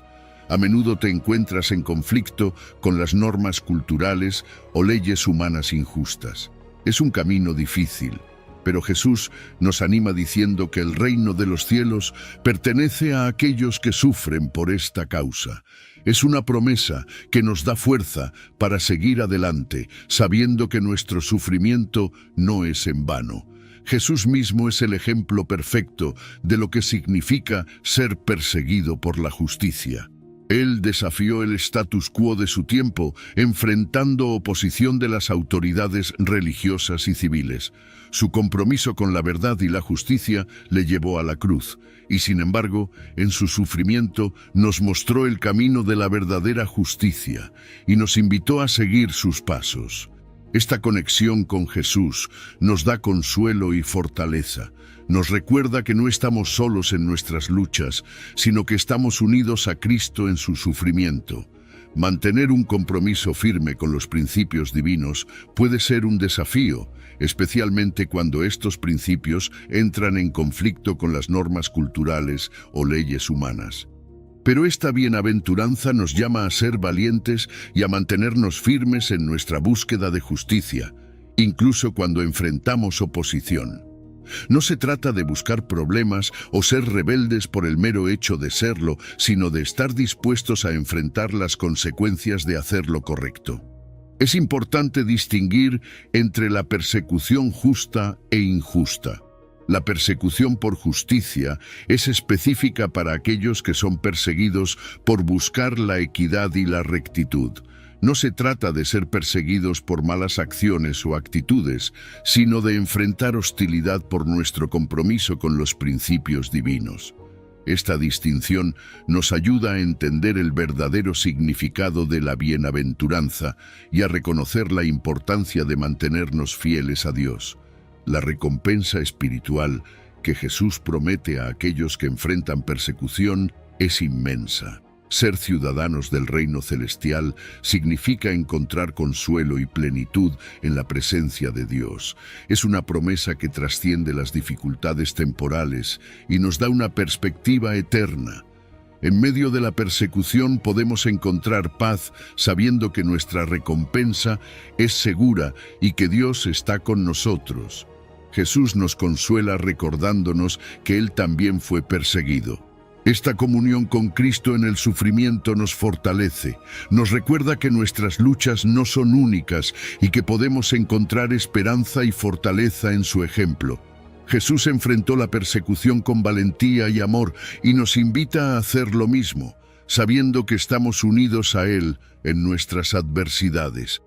a menudo te encuentras en conflicto con las normas culturales o leyes humanas injustas. Es un camino difícil, pero Jesús nos anima diciendo que el reino de los cielos pertenece a aquellos que sufren por esta causa. Es una promesa que nos da fuerza para seguir adelante, sabiendo que nuestro sufrimiento no es en vano. Jesús mismo es el ejemplo perfecto de lo que significa ser perseguido por la justicia. Él desafió el status quo de su tiempo, enfrentando oposición de las autoridades religiosas y civiles. Su compromiso con la verdad y la justicia le llevó a la cruz, y sin embargo, en su sufrimiento nos mostró el camino de la verdadera justicia y nos invitó a seguir sus pasos. Esta conexión con Jesús nos da consuelo y fortaleza. Nos recuerda que no estamos solos en nuestras luchas, sino que estamos unidos a Cristo en su sufrimiento. Mantener un compromiso firme con los principios divinos puede ser un desafío, especialmente cuando estos principios entran en conflicto con las normas culturales o leyes humanas. Pero esta bienaventuranza nos llama a ser valientes y a mantenernos firmes en nuestra búsqueda de justicia, incluso cuando enfrentamos oposición. No se trata de buscar problemas o ser rebeldes por el mero hecho de serlo, sino de estar dispuestos a enfrentar las consecuencias de hacer lo correcto. Es importante distinguir entre la persecución justa e injusta. La persecución por justicia es específica para aquellos que son perseguidos por buscar la equidad y la rectitud. No se trata de ser perseguidos por malas acciones o actitudes, sino de enfrentar hostilidad por nuestro compromiso con los principios divinos. Esta distinción nos ayuda a entender el verdadero significado de la bienaventuranza y a reconocer la importancia de mantenernos fieles a Dios. La recompensa espiritual que Jesús promete a aquellos que enfrentan persecución es inmensa. Ser ciudadanos del reino celestial significa encontrar consuelo y plenitud en la presencia de Dios. Es una promesa que trasciende las dificultades temporales y nos da una perspectiva eterna. En medio de la persecución podemos encontrar paz sabiendo que nuestra recompensa es segura y que Dios está con nosotros. Jesús nos consuela recordándonos que Él también fue perseguido. Esta comunión con Cristo en el sufrimiento nos fortalece, nos recuerda que nuestras luchas no son únicas y que podemos encontrar esperanza y fortaleza en su ejemplo. Jesús enfrentó la persecución con valentía y amor y nos invita a hacer lo mismo, sabiendo que estamos unidos a Él en nuestras adversidades.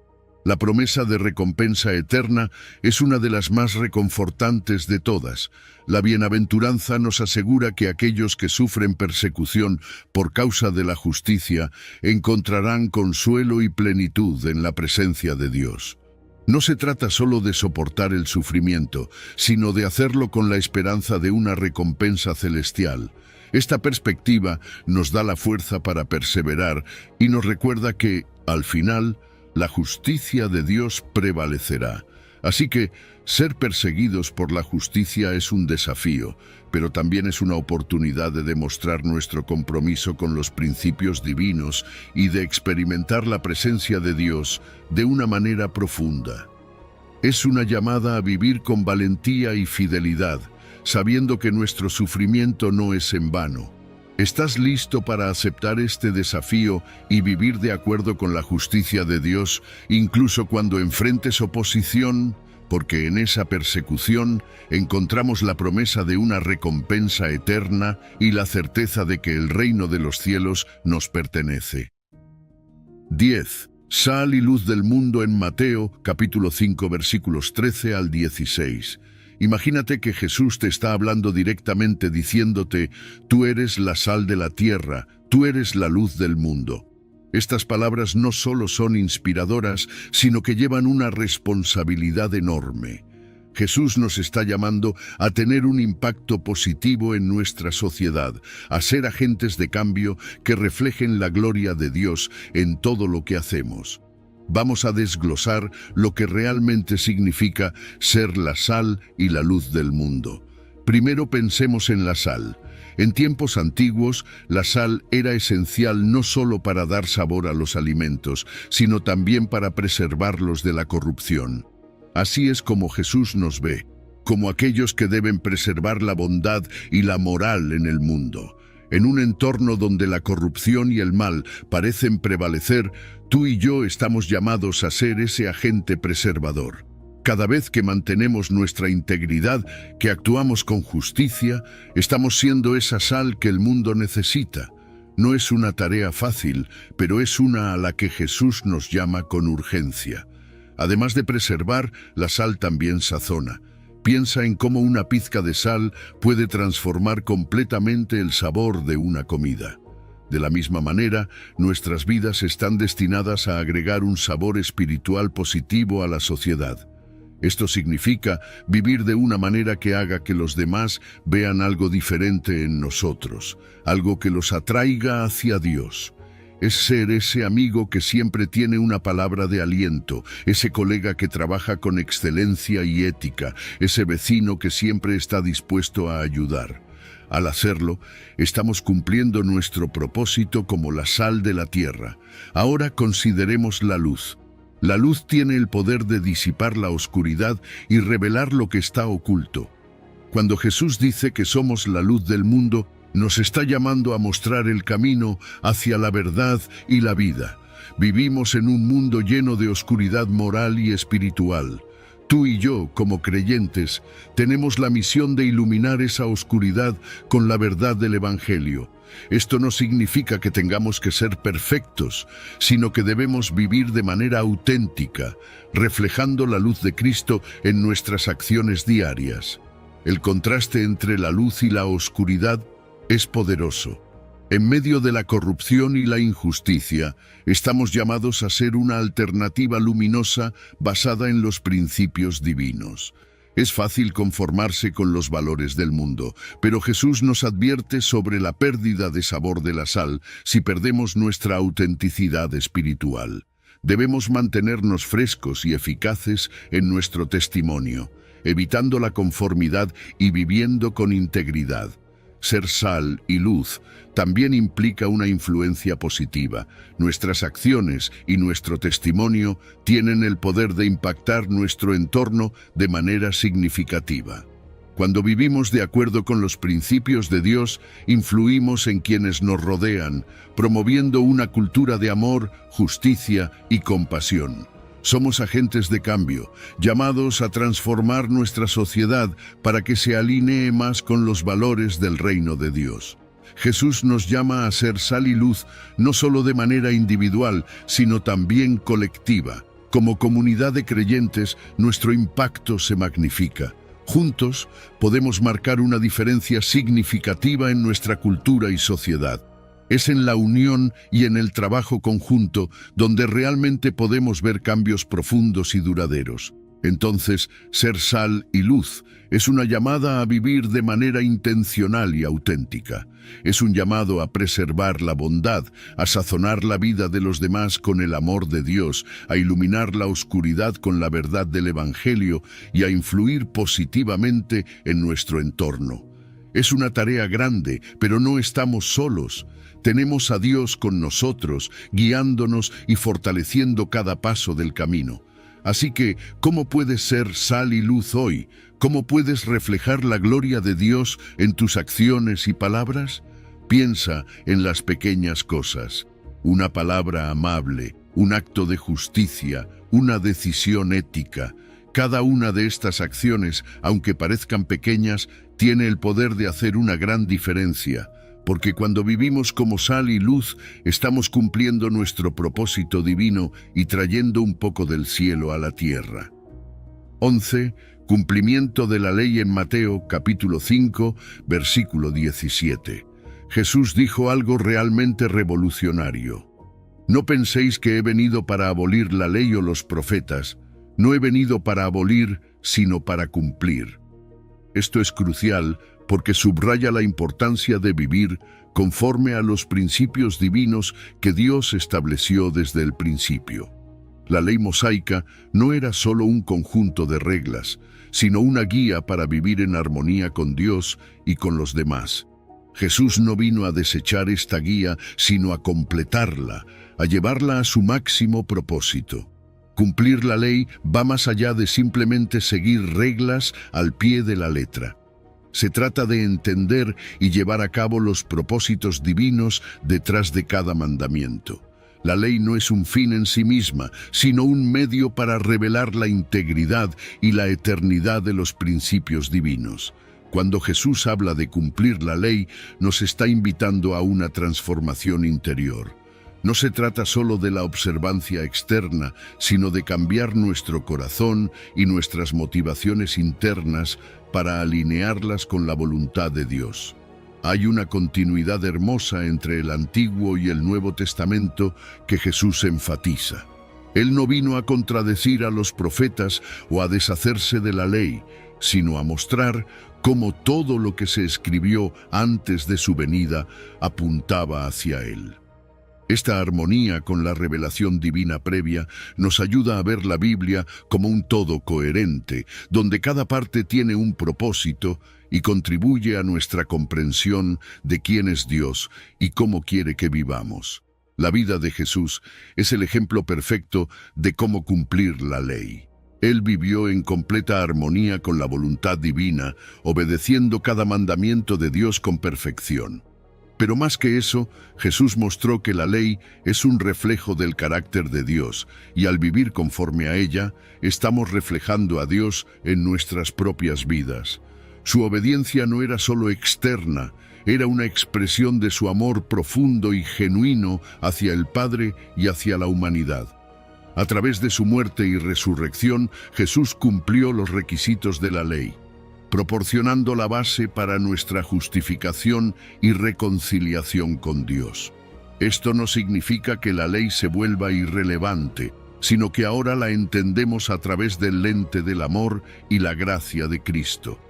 La promesa de recompensa eterna es una de las más reconfortantes de todas. La bienaventuranza nos asegura que aquellos que sufren persecución por causa de la justicia encontrarán consuelo y plenitud en la presencia de Dios. No se trata solo de soportar el sufrimiento, sino de hacerlo con la esperanza de una recompensa celestial. Esta perspectiva nos da la fuerza para perseverar y nos recuerda que, al final, la justicia de Dios prevalecerá. Así que ser perseguidos por la justicia es un desafío, pero también es una oportunidad de demostrar nuestro compromiso con los principios divinos y de experimentar la presencia de Dios de una manera profunda. Es una llamada a vivir con valentía y fidelidad, sabiendo que nuestro sufrimiento no es en vano. ¿Estás listo para aceptar este desafío y vivir de acuerdo con la justicia de Dios, incluso cuando enfrentes oposición? Porque en esa persecución encontramos la promesa de una recompensa eterna y la certeza de que el reino de los cielos nos pertenece. 10. Sal y luz del mundo en Mateo, capítulo 5, versículos 13 al 16. Imagínate que Jesús te está hablando directamente diciéndote: tú eres la sal de la tierra, tú eres la luz del mundo. Estas palabras no solo son inspiradoras, sino que llevan una responsabilidad enorme. Jesús nos está llamando a tener un impacto positivo en nuestra sociedad, a ser agentes de cambio que reflejen la gloria de Dios en todo lo que hacemos. Vamos a desglosar lo que realmente significa ser la sal y la luz del mundo. Primero pensemos en la sal. En tiempos antiguos, la sal era esencial no solo para dar sabor a los alimentos, sino también para preservarlos de la corrupción. Así es como Jesús nos ve, como aquellos que deben preservar la bondad y la moral en el mundo. En un entorno donde la corrupción y el mal parecen prevalecer, tú y yo estamos llamados a ser ese agente preservador. Cada vez que mantenemos nuestra integridad, que actuamos con justicia, estamos siendo esa sal que el mundo necesita. No es una tarea fácil, pero es una a la que Jesús nos llama con urgencia. Además de preservar, la sal también sazona. Piensa en cómo una pizca de sal puede transformar completamente el sabor de una comida. De la misma manera, nuestras vidas están destinadas a agregar un sabor espiritual positivo a la sociedad. Esto significa vivir de una manera que haga que los demás vean algo diferente en nosotros, algo que los atraiga hacia Dios. Es ser ese amigo que siempre tiene una palabra de aliento, ese colega que trabaja con excelencia y ética, ese vecino que siempre está dispuesto a ayudar. Al hacerlo, estamos cumpliendo nuestro propósito como la sal de la tierra. Ahora consideremos la luz. La luz tiene el poder de disipar la oscuridad y revelar lo que está oculto. Cuando Jesús dice que somos la luz del mundo, nos está llamando a mostrar el camino hacia la verdad y la vida. Vivimos en un mundo lleno de oscuridad moral y espiritual. Tú y yo, como creyentes, tenemos la misión de iluminar esa oscuridad con la verdad del Evangelio. Esto no significa que tengamos que ser perfectos, sino que debemos vivir de manera auténtica, reflejando la luz de Cristo en nuestras acciones diarias. El contraste entre la luz y la oscuridad es poderoso. En medio de la corrupción y la injusticia, estamos llamados a ser una alternativa luminosa basada en los principios divinos. Es fácil conformarse con los valores del mundo, pero Jesús nos advierte sobre la pérdida de sabor de la sal si perdemos nuestra autenticidad espiritual. Debemos mantenernos frescos y eficaces en nuestro testimonio, evitando la conformidad y viviendo con integridad. Ser sal y luz también implica una influencia positiva. Nuestras acciones y nuestro testimonio tienen el poder de impactar nuestro entorno de manera significativa. Cuando vivimos de acuerdo con los principios de Dios, influimos en quienes nos rodean, promoviendo una cultura de amor, justicia y compasión. Somos agentes de cambio, llamados a transformar nuestra sociedad para que se alinee más con los valores del reino de Dios. Jesús nos llama a ser sal y luz, no solo de manera individual, sino también colectiva. Como comunidad de creyentes, nuestro impacto se magnifica. Juntos, podemos marcar una diferencia significativa en nuestra cultura y sociedad. Es en la unión y en el trabajo conjunto donde realmente podemos ver cambios profundos y duraderos. Entonces, ser sal y luz es una llamada a vivir de manera intencional y auténtica. Es un llamado a preservar la bondad, a sazonar la vida de los demás con el amor de Dios, a iluminar la oscuridad con la verdad del Evangelio y a influir positivamente en nuestro entorno. Es una tarea grande, pero no estamos solos. Tenemos a Dios con nosotros, guiándonos y fortaleciendo cada paso del camino. Así que, ¿cómo puedes ser sal y luz hoy? ¿Cómo puedes reflejar la gloria de Dios en tus acciones y palabras? Piensa en las pequeñas cosas. Una palabra amable, un acto de justicia, una decisión ética. Cada una de estas acciones, aunque parezcan pequeñas, tiene el poder de hacer una gran diferencia. Porque cuando vivimos como sal y luz, estamos cumpliendo nuestro propósito divino y trayendo un poco del cielo a la tierra. 11. Cumplimiento de la ley en Mateo, capítulo 5, versículo 17. Jesús dijo algo realmente revolucionario. No penséis que he venido para abolir la ley o los profetas. No he venido para abolir, sino para cumplir. Esto es crucial porque subraya la importancia de vivir conforme a los principios divinos que Dios estableció desde el principio. La ley mosaica no era solo un conjunto de reglas, sino una guía para vivir en armonía con Dios y con los demás. Jesús no vino a desechar esta guía, sino a completarla, a llevarla a su máximo propósito. Cumplir la ley va más allá de simplemente seguir reglas al pie de la letra. Se trata de entender y llevar a cabo los propósitos divinos detrás de cada mandamiento. La ley no es un fin en sí misma, sino un medio para revelar la integridad y la eternidad de los principios divinos. Cuando Jesús habla de cumplir la ley, nos está invitando a una transformación interior. No se trata solo de la observancia externa, sino de cambiar nuestro corazón y nuestras motivaciones internas para alinearlas con la voluntad de Dios. Hay una continuidad hermosa entre el Antiguo y el Nuevo Testamento que Jesús enfatiza. Él no vino a contradecir a los profetas o a deshacerse de la ley, sino a mostrar cómo todo lo que se escribió antes de su venida apuntaba hacia Él. Esta armonía con la revelación divina previa nos ayuda a ver la Biblia como un todo coherente, donde cada parte tiene un propósito y contribuye a nuestra comprensión de quién es Dios y cómo quiere que vivamos. La vida de Jesús es el ejemplo perfecto de cómo cumplir la ley. Él vivió en completa armonía con la voluntad divina, obedeciendo cada mandamiento de Dios con perfección. Pero más que eso, Jesús mostró que la ley es un reflejo del carácter de Dios, y al vivir conforme a ella, estamos reflejando a Dios en nuestras propias vidas. Su obediencia no era solo externa, era una expresión de su amor profundo y genuino hacia el Padre y hacia la humanidad. A través de su muerte y resurrección, Jesús cumplió los requisitos de la ley, proporcionando la base para nuestra justificación y reconciliación con Dios. Esto no significa que la ley se vuelva irrelevante, sino que ahora la entendemos a través del lente del amor y la gracia de Cristo.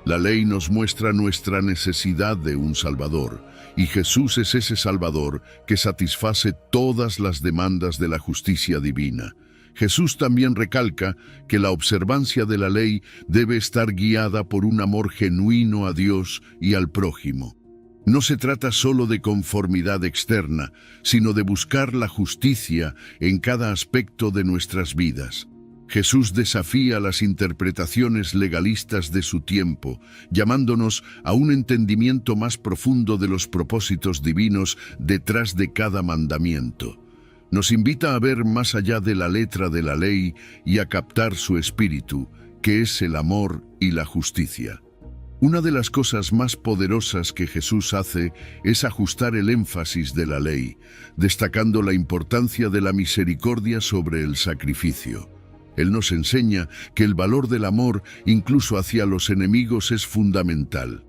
La ley nos muestra nuestra necesidad de un Salvador, y Jesús es ese Salvador que satisface todas las demandas de la justicia divina. Jesús también recalca que la observancia de la ley debe estar guiada por un amor genuino a Dios y al prójimo. No se trata solo de conformidad externa, sino de buscar la justicia en cada aspecto de nuestras vidas. Jesús desafía las interpretaciones legalistas de su tiempo, llamándonos a un entendimiento más profundo de los propósitos divinos detrás de cada mandamiento. Nos invita a ver más allá de la letra de la ley y a captar su espíritu, que es el amor y la justicia. Una de las cosas más poderosas que Jesús hace es ajustar el énfasis de la ley, destacando la importancia de la misericordia sobre el sacrificio. Él nos enseña que el valor del amor, incluso hacia los enemigos, es fundamental.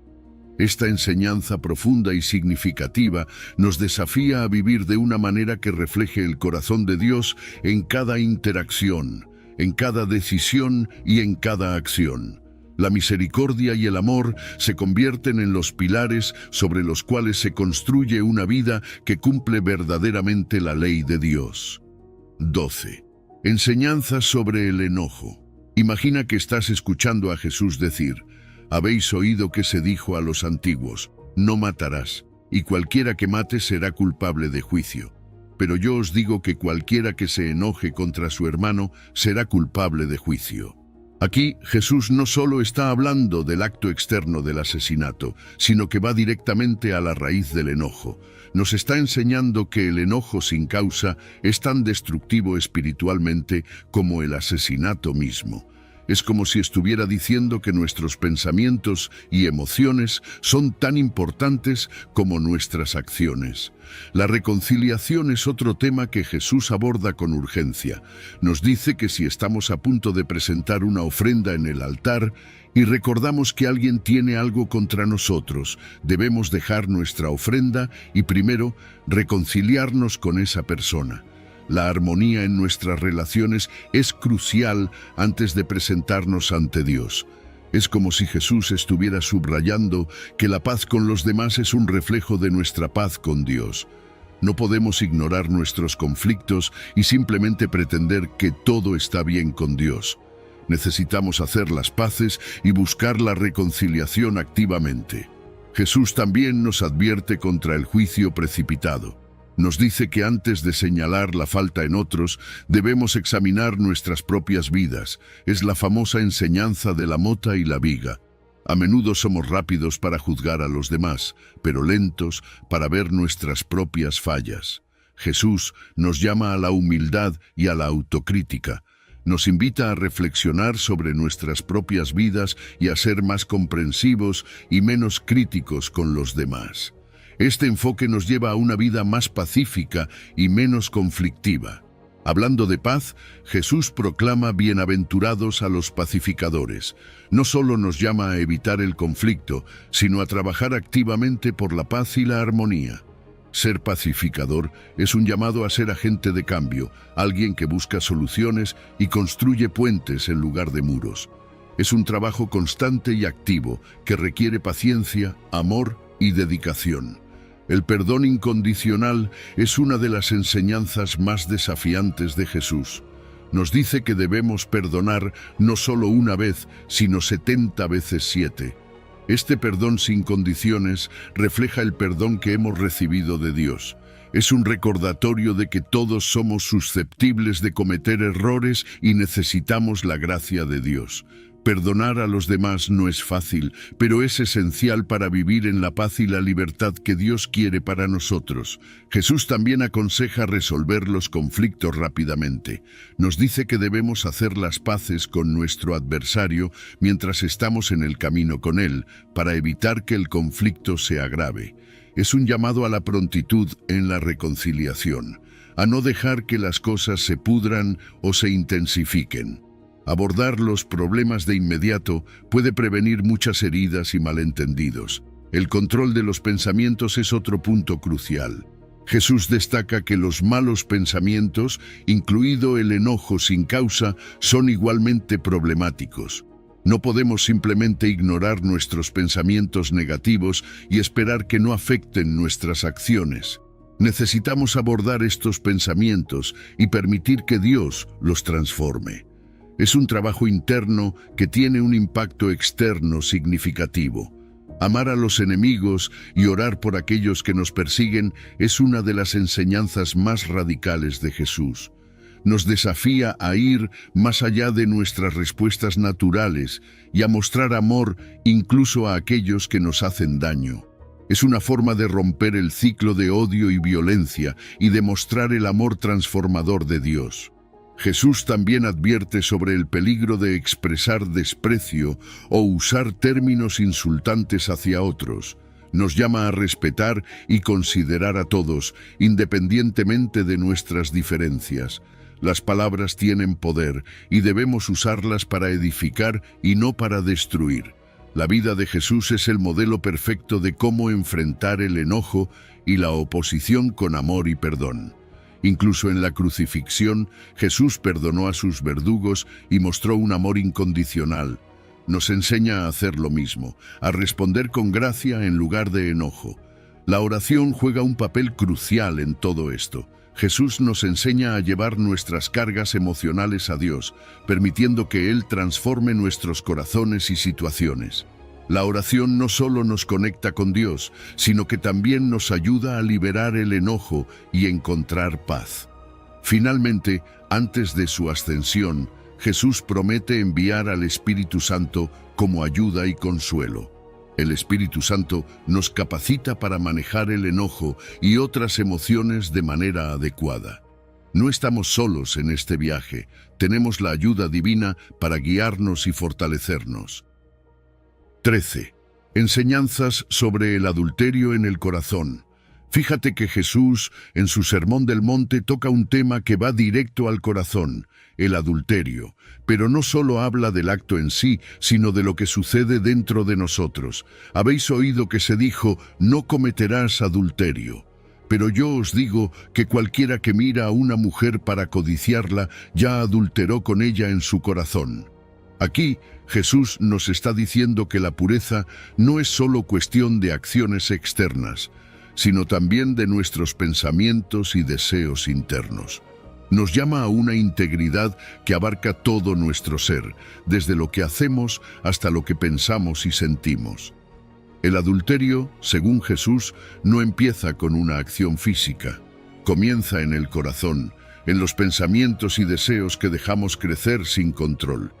Esta enseñanza profunda y significativa nos desafía a vivir de una manera que refleje el corazón de Dios en cada interacción, en cada decisión y en cada acción. La misericordia y el amor se convierten en los pilares sobre los cuales se construye una vida que cumple verdaderamente la ley de Dios. 12. Enseñanzas sobre el enojo. Imagina que estás escuchando a Jesús decir: habéis oído que se dijo a los antiguos, no matarás, y cualquiera que mate será culpable de juicio. Pero yo os digo que cualquiera que se enoje contra su hermano será culpable de juicio. Aquí Jesús no solo está hablando del acto externo del asesinato, sino que va directamente a la raíz del enojo. Nos está enseñando que el enojo sin causa es tan destructivo espiritualmente como el asesinato mismo. Es como si estuviera diciendo que nuestros pensamientos y emociones son tan importantes como nuestras acciones. La reconciliación es otro tema que Jesús aborda con urgencia. Nos dice que si estamos a punto de presentar una ofrenda en el altar y recordamos que alguien tiene algo contra nosotros, debemos dejar nuestra ofrenda y primero reconciliarnos con esa persona. La armonía en nuestras relaciones es crucial antes de presentarnos ante Dios. Es como si Jesús estuviera subrayando que la paz con los demás es un reflejo de nuestra paz con Dios. No podemos ignorar nuestros conflictos y simplemente pretender que todo está bien con Dios. Necesitamos hacer las paces y buscar la reconciliación activamente. Jesús también nos advierte contra el juicio precipitado. Nos dice que antes de señalar la falta en otros, debemos examinar nuestras propias vidas. Es la famosa enseñanza de la mota y la viga. A menudo somos rápidos para juzgar a los demás, pero lentos para ver nuestras propias fallas. Jesús nos llama a la humildad y a la autocrítica. Nos invita a reflexionar sobre nuestras propias vidas y a ser más comprensivos y menos críticos con los demás. Este enfoque nos lleva a una vida más pacífica y menos conflictiva. Hablando de paz, Jesús proclama bienaventurados a los pacificadores. No solo nos llama a evitar el conflicto, sino a trabajar activamente por la paz y la armonía. Ser pacificador es un llamado a ser agente de cambio, alguien que busca soluciones y construye puentes en lugar de muros. Es un trabajo constante y activo que requiere paciencia, amor y dedicación. El perdón incondicional es una de las enseñanzas más desafiantes de Jesús. Nos dice que debemos perdonar no solo una vez, sino 70 veces 7. Este perdón sin condiciones refleja el perdón que hemos recibido de Dios. Es un recordatorio de que todos somos susceptibles de cometer errores y necesitamos la gracia de Dios. Perdonar a los demás no es fácil, pero es esencial para vivir en la paz y la libertad que Dios quiere para nosotros. Jesús también aconseja resolver los conflictos rápidamente. Nos dice que debemos hacer las paces con nuestro adversario mientras estamos en el camino con él, para evitar que el conflicto se agrave. Es un llamado a la prontitud en la reconciliación, a no dejar que las cosas se pudran o se intensifiquen. Abordar los problemas de inmediato puede prevenir muchas heridas y malentendidos. El control de los pensamientos es otro punto crucial. Jesús destaca que los malos pensamientos, incluido el enojo sin causa, son igualmente problemáticos. No podemos simplemente ignorar nuestros pensamientos negativos y esperar que no afecten nuestras acciones. Necesitamos abordar estos pensamientos y permitir que Dios los transforme. Es un trabajo interno que tiene un impacto externo significativo. Amar a los enemigos y orar por aquellos que nos persiguen es una de las enseñanzas más radicales de Jesús. Nos desafía a ir más allá de nuestras respuestas naturales y a mostrar amor incluso a aquellos que nos hacen daño. Es una forma de romper el ciclo de odio y violencia y de mostrar el amor transformador de Dios. Jesús también advierte sobre el peligro de expresar desprecio o usar términos insultantes hacia otros. Nos llama a respetar y considerar a todos, independientemente de nuestras diferencias. Las palabras tienen poder y debemos usarlas para edificar y no para destruir. La vida de Jesús es el modelo perfecto de cómo enfrentar el enojo y la oposición con amor y perdón. Incluso en la crucifixión, Jesús perdonó a sus verdugos y mostró un amor incondicional. Nos enseña a hacer lo mismo, a responder con gracia en lugar de enojo. La oración juega un papel crucial en todo esto. Jesús nos enseña a llevar nuestras cargas emocionales a Dios, permitiendo que Él transforme nuestros corazones y situaciones. La oración no solo nos conecta con Dios, sino que también nos ayuda a liberar el enojo y encontrar paz. Finalmente, antes de su ascensión, Jesús promete enviar al Espíritu Santo como ayuda y consuelo. El Espíritu Santo nos capacita para manejar el enojo y otras emociones de manera adecuada. No estamos solos en este viaje, tenemos la ayuda divina para guiarnos y fortalecernos. 13. Enseñanzas sobre el adulterio en el corazón. Fíjate que Jesús, en su Sermón del Monte, toca un tema que va directo al corazón, el adulterio, pero no solo habla del acto en sí, sino de lo que sucede dentro de nosotros. Habéis oído que se dijo, no cometerás adulterio. Pero yo os digo que cualquiera que mira a una mujer para codiciarla, ya adulteró con ella en su corazón. Aquí, Jesús nos está diciendo que la pureza no es solo cuestión de acciones externas, sino también de nuestros pensamientos y deseos internos. Nos llama a una integridad que abarca todo nuestro ser, desde lo que hacemos hasta lo que pensamos y sentimos. El adulterio, según Jesús, no empieza con una acción física. Comienza en el corazón, en los pensamientos y deseos que dejamos crecer sin control.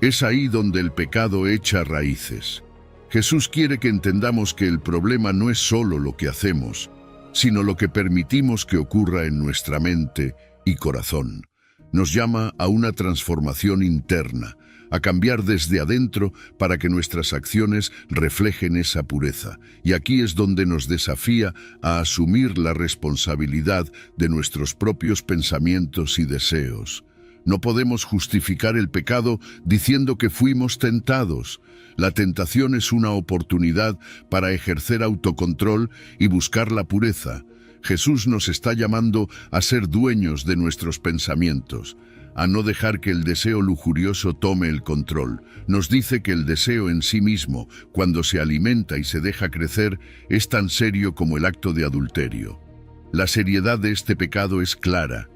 Es ahí donde el pecado echa raíces. Jesús quiere que entendamos que el problema no es solo lo que hacemos, sino lo que permitimos que ocurra en nuestra mente y corazón. Nos llama a una transformación interna, a cambiar desde adentro para que nuestras acciones reflejen esa pureza. Y aquí es donde nos desafía a asumir la responsabilidad de nuestros propios pensamientos y deseos. No podemos justificar el pecado diciendo que fuimos tentados. La tentación es una oportunidad para ejercer autocontrol y buscar la pureza. Jesús nos está llamando a ser dueños de nuestros pensamientos, a no dejar que el deseo lujurioso tome el control. Nos dice que el deseo en sí mismo, cuando se alimenta y se deja crecer, es tan serio como el acto de adulterio. La seriedad de este pecado es clara.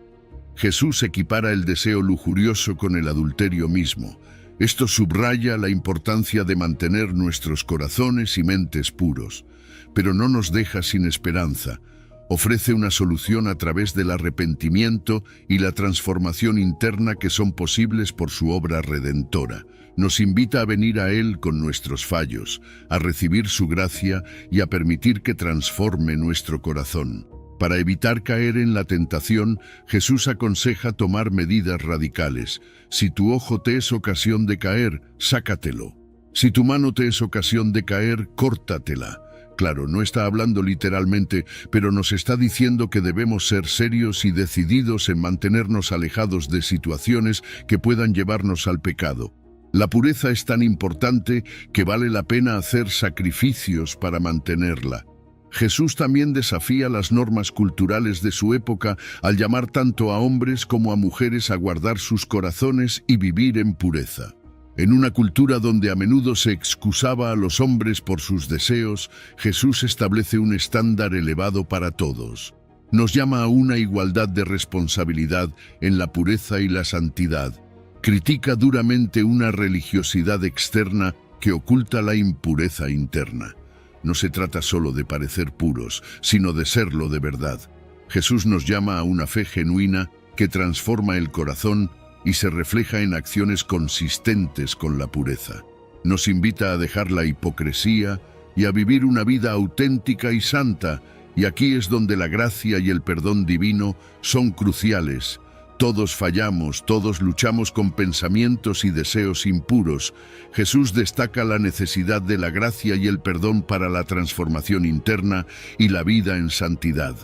Jesús equipara el deseo lujurioso con el adulterio mismo. Esto subraya la importancia de mantener nuestros corazones y mentes puros, pero no nos deja sin esperanza. Ofrece una solución a través del arrepentimiento y la transformación interna que son posibles por su obra redentora. Nos invita a venir a Él con nuestros fallos, a recibir su gracia y a permitir que transforme nuestro corazón. Para evitar caer en la tentación, Jesús aconseja tomar medidas radicales. Si tu ojo te es ocasión de caer, sácatelo. Si tu mano te es ocasión de caer, córtatela. Claro, no está hablando literalmente, pero nos está diciendo que debemos ser serios y decididos en mantenernos alejados de situaciones que puedan llevarnos al pecado. La pureza es tan importante que vale la pena hacer sacrificios para mantenerla. Jesús también desafía las normas culturales de su época al llamar tanto a hombres como a mujeres a guardar sus corazones y vivir en pureza. En una cultura donde a menudo se excusaba a los hombres por sus deseos, Jesús establece un estándar elevado para todos. Nos llama a una igualdad de responsabilidad en la pureza y la santidad. Critica duramente una religiosidad externa que oculta la impureza interna. No se trata solo de parecer puros, sino de serlo de verdad. Jesús nos llama a una fe genuina que transforma el corazón y se refleja en acciones consistentes con la pureza. Nos invita a dejar la hipocresía y a vivir una vida auténtica y santa, y aquí es donde la gracia y el perdón divino son cruciales. Todos fallamos, todos luchamos con pensamientos y deseos impuros. Jesús destaca la necesidad de la gracia y el perdón para la transformación interna y la vida en santidad.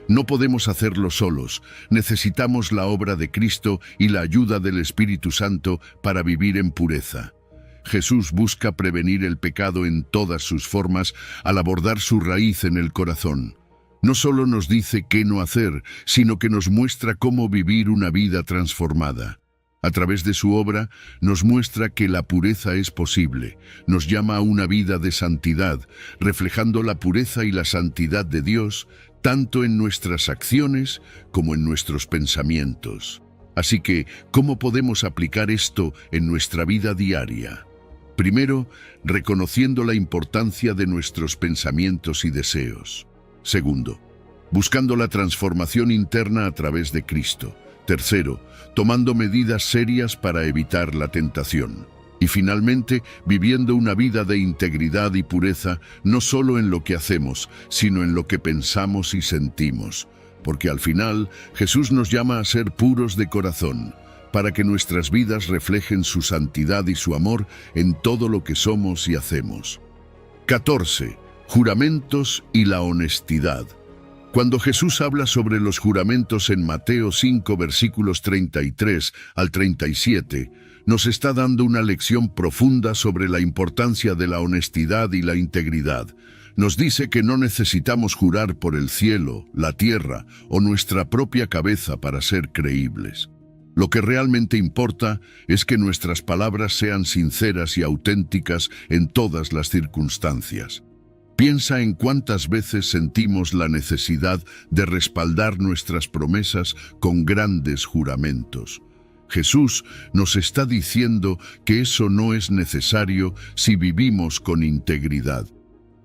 No podemos hacerlo solos, necesitamos la obra de Cristo y la ayuda del Espíritu Santo para vivir en pureza. Jesús busca prevenir el pecado en todas sus formas al abordar su raíz en el corazón. No solo nos dice qué no hacer, sino que nos muestra cómo vivir una vida transformada. A través de su obra, nos muestra que la pureza es posible, nos llama a una vida de santidad, reflejando la pureza y la santidad de Dios, tanto en nuestras acciones como en nuestros pensamientos. Así que, ¿cómo podemos aplicar esto en nuestra vida diaria? Primero, reconociendo la importancia de nuestros pensamientos y deseos. Segundo, buscando la transformación interna a través de Cristo. Tercero, tomando medidas serias para evitar la tentación. Y finalmente, viviendo una vida de integridad y pureza, no solo en lo que hacemos, sino en lo que pensamos y sentimos. Porque al final, Jesús nos llama a ser puros de corazón, para que nuestras vidas reflejen su santidad y su amor en todo lo que somos y hacemos. 14. Juramentos y la honestidad. Cuando Jesús habla sobre los juramentos en Mateo 5, versículos 33 al 37, nos está dando una lección profunda sobre la importancia de la honestidad y la integridad. Nos dice que no necesitamos jurar por el cielo, la tierra o nuestra propia cabeza para ser creíbles. Lo que realmente importa es que nuestras palabras sean sinceras y auténticas en todas las circunstancias. Piensa en cuántas veces sentimos la necesidad de respaldar nuestras promesas con grandes juramentos. Jesús nos está diciendo que eso no es necesario si vivimos con integridad.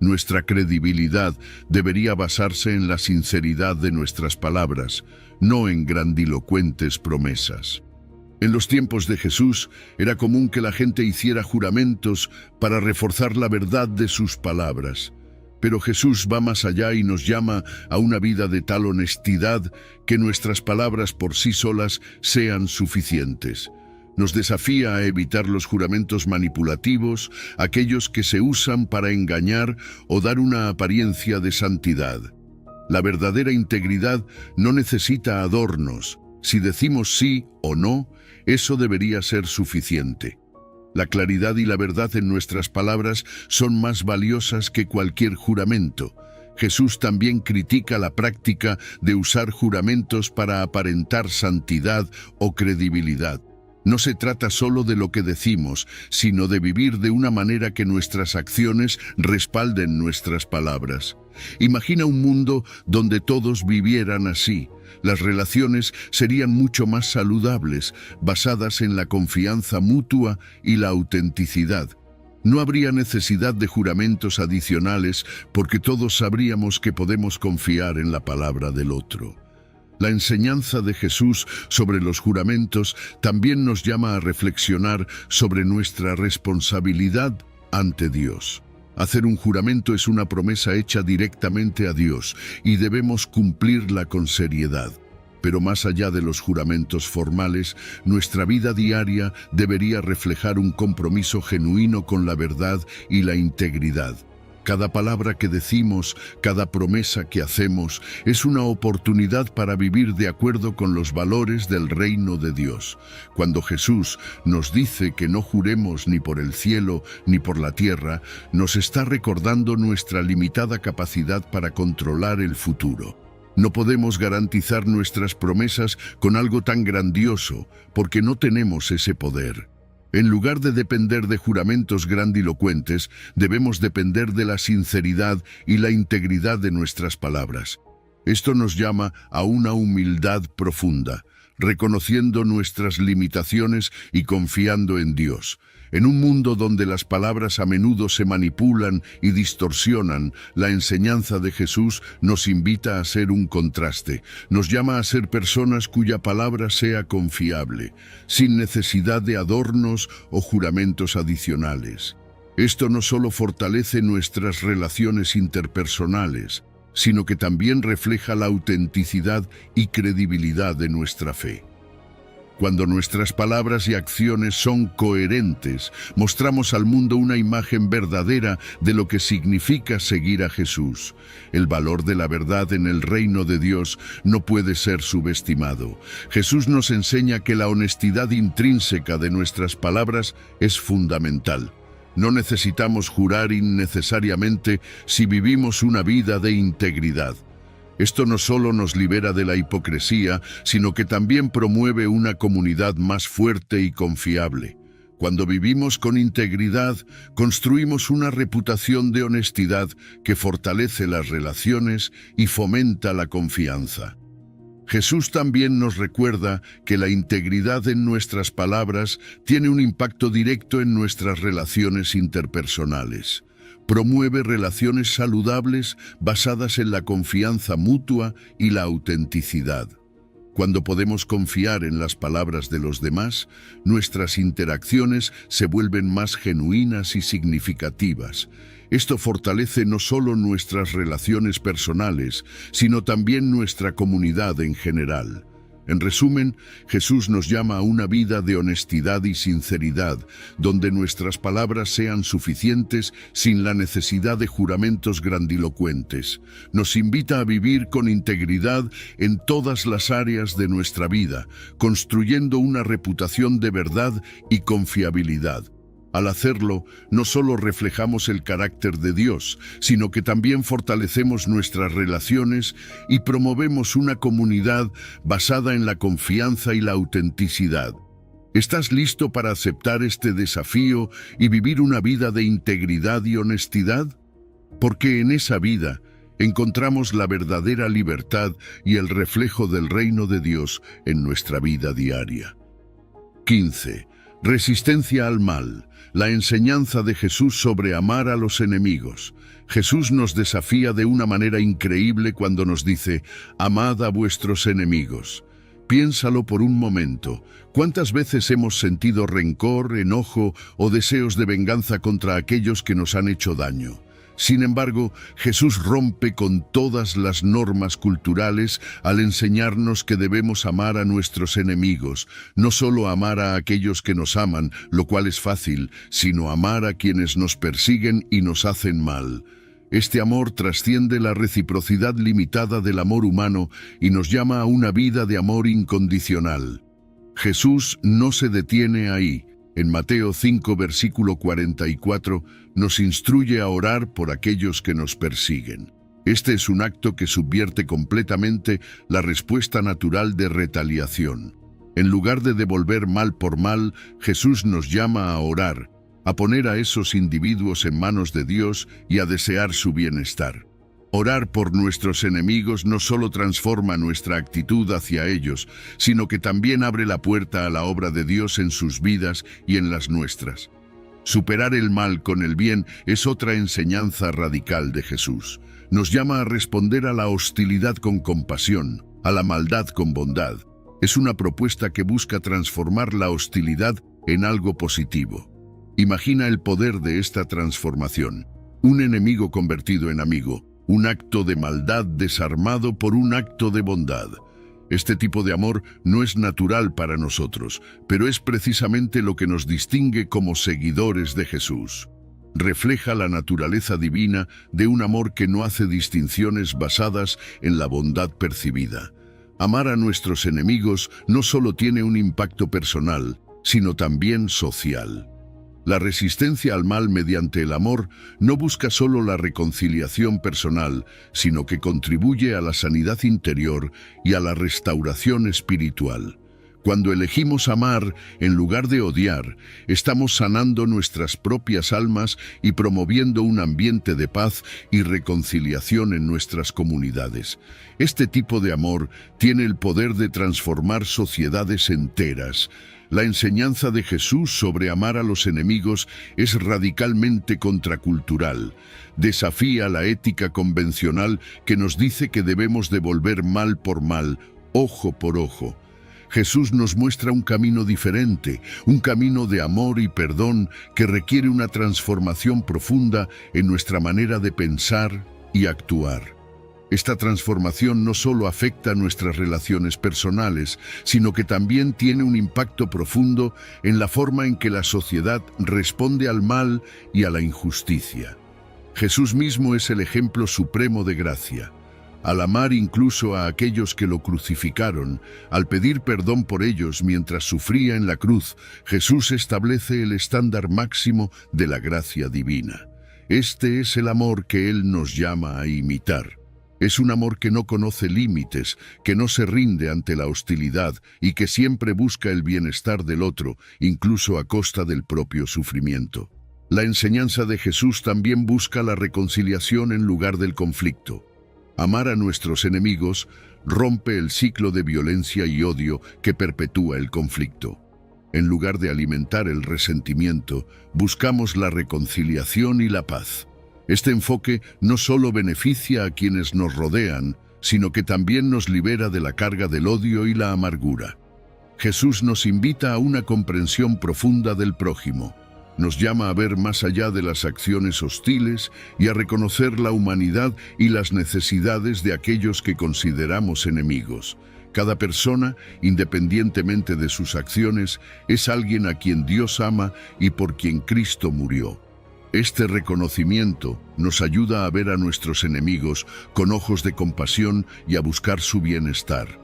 Nuestra credibilidad debería basarse en la sinceridad de nuestras palabras, no en grandilocuentes promesas. En los tiempos de Jesús era común que la gente hiciera juramentos para reforzar la verdad de sus palabras. Pero Jesús va más allá y nos llama a una vida de tal honestidad que nuestras palabras por sí solas sean suficientes. Nos desafía a evitar los juramentos manipulativos, aquellos que se usan para engañar o dar una apariencia de santidad. La verdadera integridad no necesita adornos. Si decimos sí o no, eso debería ser suficiente. La claridad y la verdad en nuestras palabras son más valiosas que cualquier juramento. Jesús también critica la práctica de usar juramentos para aparentar santidad o credibilidad. No se trata solo de lo que decimos, sino de vivir de una manera que nuestras acciones respalden nuestras palabras. Imagina un mundo donde todos vivieran así. Las relaciones serían mucho más saludables, basadas en la confianza mutua y la autenticidad. No habría necesidad de juramentos adicionales porque todos sabríamos que podemos confiar en la palabra del otro. La enseñanza de Jesús sobre los juramentos también nos llama a reflexionar sobre nuestra responsabilidad ante Dios. Hacer un juramento es una promesa hecha directamente a Dios y debemos cumplirla con seriedad. Pero más allá de los juramentos formales, nuestra vida diaria debería reflejar un compromiso genuino con la verdad y la integridad. Cada palabra que decimos, cada promesa que hacemos, es una oportunidad para vivir de acuerdo con los valores del reino de Dios. Cuando Jesús nos dice que no juremos ni por el cielo ni por la tierra, nos está recordando nuestra limitada capacidad para controlar el futuro. No podemos garantizar nuestras promesas con algo tan grandioso, porque no tenemos ese poder. En lugar de depender de juramentos grandilocuentes, debemos depender de la sinceridad y la integridad de nuestras palabras. Esto nos llama a una humildad profunda, reconociendo nuestras limitaciones y confiando en Dios. En un mundo donde las palabras a menudo se manipulan y distorsionan, la enseñanza de Jesús nos invita a ser un contraste. Nos llama a ser personas cuya palabra sea confiable, sin necesidad de adornos o juramentos adicionales. Esto no solo fortalece nuestras relaciones interpersonales, sino que también refleja la autenticidad y credibilidad de nuestra fe. Cuando nuestras palabras y acciones son coherentes, mostramos al mundo una imagen verdadera de lo que significa seguir a Jesús. El valor de la verdad en el reino de Dios no puede ser subestimado. Jesús nos enseña que la honestidad intrínseca de nuestras palabras es fundamental. No necesitamos jurar innecesariamente si vivimos una vida de integridad. Esto no solo nos libera de la hipocresía, sino que también promueve una comunidad más fuerte y confiable. Cuando vivimos con integridad, construimos una reputación de honestidad que fortalece las relaciones y fomenta la confianza. Jesús también nos recuerda que la integridad en nuestras palabras tiene un impacto directo en nuestras relaciones interpersonales. Promueve relaciones saludables basadas en la confianza mutua y la autenticidad. Cuando podemos confiar en las palabras de los demás, nuestras interacciones se vuelven más genuinas y significativas. Esto fortalece no solo nuestras relaciones personales, sino también nuestra comunidad en general. En resumen, Jesús nos llama a una vida de honestidad y sinceridad, donde nuestras palabras sean suficientes sin la necesidad de juramentos grandilocuentes. Nos invita a vivir con integridad en todas las áreas de nuestra vida, construyendo una reputación de verdad y confiabilidad. Al hacerlo, no solo reflejamos el carácter de Dios, sino que también fortalecemos nuestras relaciones y promovemos una comunidad basada en la confianza y la autenticidad. ¿Estás listo para aceptar este desafío y vivir una vida de integridad y honestidad? Porque en esa vida encontramos la verdadera libertad y el reflejo del reino de Dios en nuestra vida diaria. 15. Resistencia al mal. La enseñanza de Jesús sobre amar a los enemigos. Jesús nos desafía de una manera increíble cuando nos dice, amad a vuestros enemigos. Piénsalo por un momento. ¿Cuántas veces hemos sentido rencor, enojo o deseos de venganza contra aquellos que nos han hecho daño? Sin embargo, Jesús rompe con todas las normas culturales al enseñarnos que debemos amar a nuestros enemigos, no solo amar a aquellos que nos aman, lo cual es fácil, sino amar a quienes nos persiguen y nos hacen mal. Este amor trasciende la reciprocidad limitada del amor humano y nos llama a una vida de amor incondicional. Jesús no se detiene ahí. En Mateo 5, versículo 44, nos instruye a orar por aquellos que nos persiguen. Este es un acto que subvierte completamente la respuesta natural de retaliación. En lugar de devolver mal por mal, Jesús nos llama a orar, a poner a esos individuos en manos de Dios y a desear su bienestar. Orar por nuestros enemigos no solo transforma nuestra actitud hacia ellos, sino que también abre la puerta a la obra de Dios en sus vidas y en las nuestras. Superar el mal con el bien es otra enseñanza radical de Jesús. Nos llama a responder a la hostilidad con compasión, a la maldad con bondad. Es una propuesta que busca transformar la hostilidad en algo positivo. Imagina el poder de esta transformación. Un enemigo convertido en amigo. Un acto de maldad desarmado por un acto de bondad. Este tipo de amor no es natural para nosotros, pero es precisamente lo que nos distingue como seguidores de Jesús. Refleja la naturaleza divina de un amor que no hace distinciones basadas en la bondad percibida. Amar a nuestros enemigos no solo tiene un impacto personal, sino también social. La resistencia al mal mediante el amor no busca solo la reconciliación personal, sino que contribuye a la sanidad interior y a la restauración espiritual. Cuando elegimos amar en lugar de odiar, estamos sanando nuestras propias almas y promoviendo un ambiente de paz y reconciliación en nuestras comunidades. Este tipo de amor tiene el poder de transformar sociedades enteras. La enseñanza de Jesús sobre amar a los enemigos es radicalmente contracultural. Desafía la ética convencional que nos dice que debemos devolver mal por mal, ojo por ojo. Jesús nos muestra un camino diferente, un camino de amor y perdón que requiere una transformación profunda en nuestra manera de pensar y actuar. Esta transformación no solo afecta a nuestras relaciones personales, sino que también tiene un impacto profundo en la forma en que la sociedad responde al mal y a la injusticia. Jesús mismo es el ejemplo supremo de gracia. Al amar incluso a aquellos que lo crucificaron, al pedir perdón por ellos mientras sufría en la cruz, Jesús establece el estándar máximo de la gracia divina. Este es el amor que Él nos llama a imitar. Es un amor que no conoce límites, que no se rinde ante la hostilidad y que siempre busca el bienestar del otro, incluso a costa del propio sufrimiento. La enseñanza de Jesús también busca la reconciliación en lugar del conflicto. Amar a nuestros enemigos rompe el ciclo de violencia y odio que perpetúa el conflicto. En lugar de alimentar el resentimiento, buscamos la reconciliación y la paz. Este enfoque no solo beneficia a quienes nos rodean, sino que también nos libera de la carga del odio y la amargura. Jesús nos invita a una comprensión profunda del prójimo. Nos llama a ver más allá de las acciones hostiles y a reconocer la humanidad y las necesidades de aquellos que consideramos enemigos. Cada persona, independientemente de sus acciones, es alguien a quien Dios ama y por quien Cristo murió. Este reconocimiento nos ayuda a ver a nuestros enemigos con ojos de compasión y a buscar su bienestar.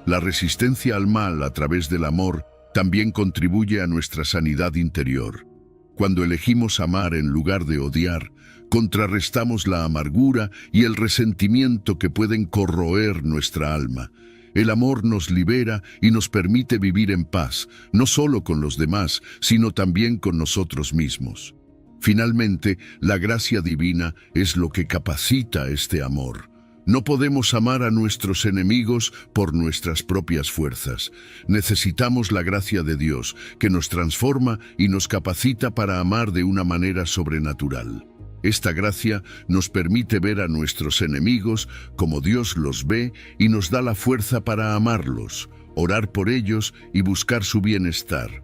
La resistencia al mal a través del amor también contribuye a nuestra sanidad interior. Cuando elegimos amar en lugar de odiar, contrarrestamos la amargura y el resentimiento que pueden corroer nuestra alma. El amor nos libera y nos permite vivir en paz, no solo con los demás, sino también con nosotros mismos. Finalmente, la gracia divina es lo que capacita este amor. No podemos amar a nuestros enemigos por nuestras propias fuerzas. Necesitamos la gracia de Dios, que nos transforma y nos capacita para amar de una manera sobrenatural. Esta gracia nos permite ver a nuestros enemigos como Dios los ve y nos da la fuerza para amarlos, orar por ellos y buscar su bienestar.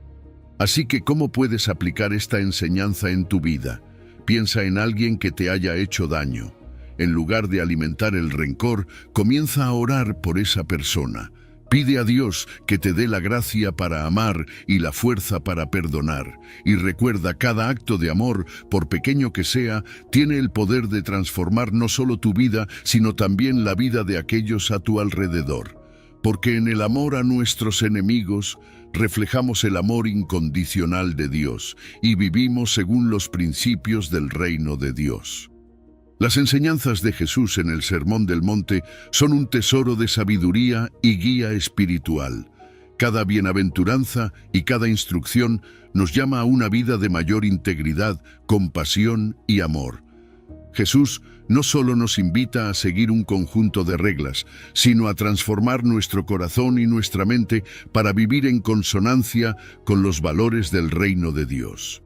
Así que, ¿cómo puedes aplicar esta enseñanza en tu vida? Piensa en alguien que te haya hecho daño. En lugar de alimentar el rencor, comienza a orar por esa persona. Pide a Dios que te dé la gracia para amar y la fuerza para perdonar. Y recuerda, cada acto de amor, por pequeño que sea, tiene el poder de transformar no solo tu vida, sino también la vida de aquellos a tu alrededor. Porque en el amor a nuestros enemigos, reflejamos el amor incondicional de Dios y vivimos según los principios del reino de Dios. Las enseñanzas de Jesús en el Sermón del Monte son un tesoro de sabiduría y guía espiritual. Cada bienaventuranza y cada instrucción nos llama a una vida de mayor integridad, compasión y amor. Jesús no solo nos invita a seguir un conjunto de reglas, sino a transformar nuestro corazón y nuestra mente para vivir en consonancia con los valores del reino de Dios.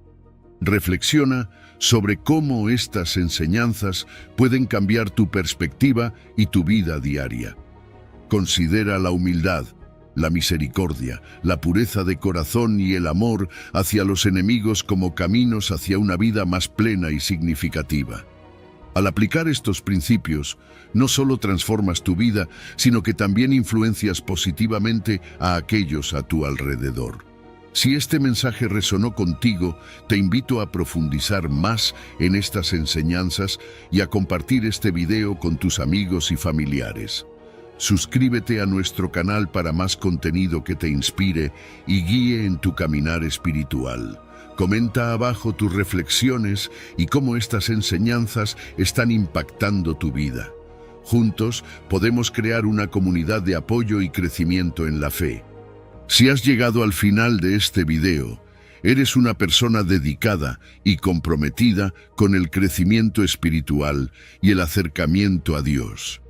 Reflexiona sobre cómo estas enseñanzas pueden cambiar tu perspectiva y tu vida diaria. Considera la humildad, la misericordia, la pureza de corazón y el amor hacia los enemigos como caminos hacia una vida más plena y significativa. Al aplicar estos principios, no solo transformas tu vida, sino que también influencias positivamente a aquellos a tu alrededor. Si este mensaje resonó contigo, te invito a profundizar más en estas enseñanzas y a compartir este video con tus amigos y familiares. Suscríbete a nuestro canal para más contenido que te inspire y guíe en tu caminar espiritual. Comenta abajo tus reflexiones y cómo estas enseñanzas están impactando tu vida. Juntos podemos crear una comunidad de apoyo y crecimiento en la fe. Si has llegado al final de este video, eres una persona dedicada y comprometida con el crecimiento espiritual y el acercamiento a Dios.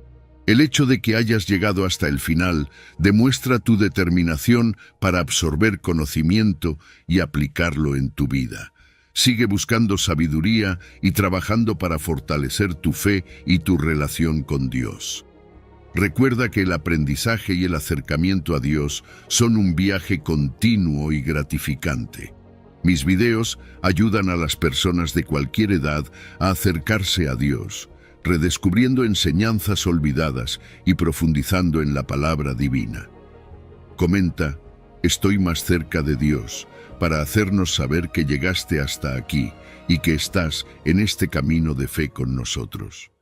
El hecho de que hayas llegado hasta el final demuestra tu determinación para absorber conocimiento y aplicarlo en tu vida. Sigue buscando sabiduría y trabajando para fortalecer tu fe y tu relación con Dios. Recuerda que el aprendizaje y el acercamiento a Dios son un viaje continuo y gratificante. Mis videos ayudan a las personas de cualquier edad a acercarse a Dios, redescubriendo enseñanzas olvidadas y profundizando en la palabra divina. Comenta, estoy más cerca de Dios, para hacernos saber que llegaste hasta aquí y que estás en este camino de fe con nosotros.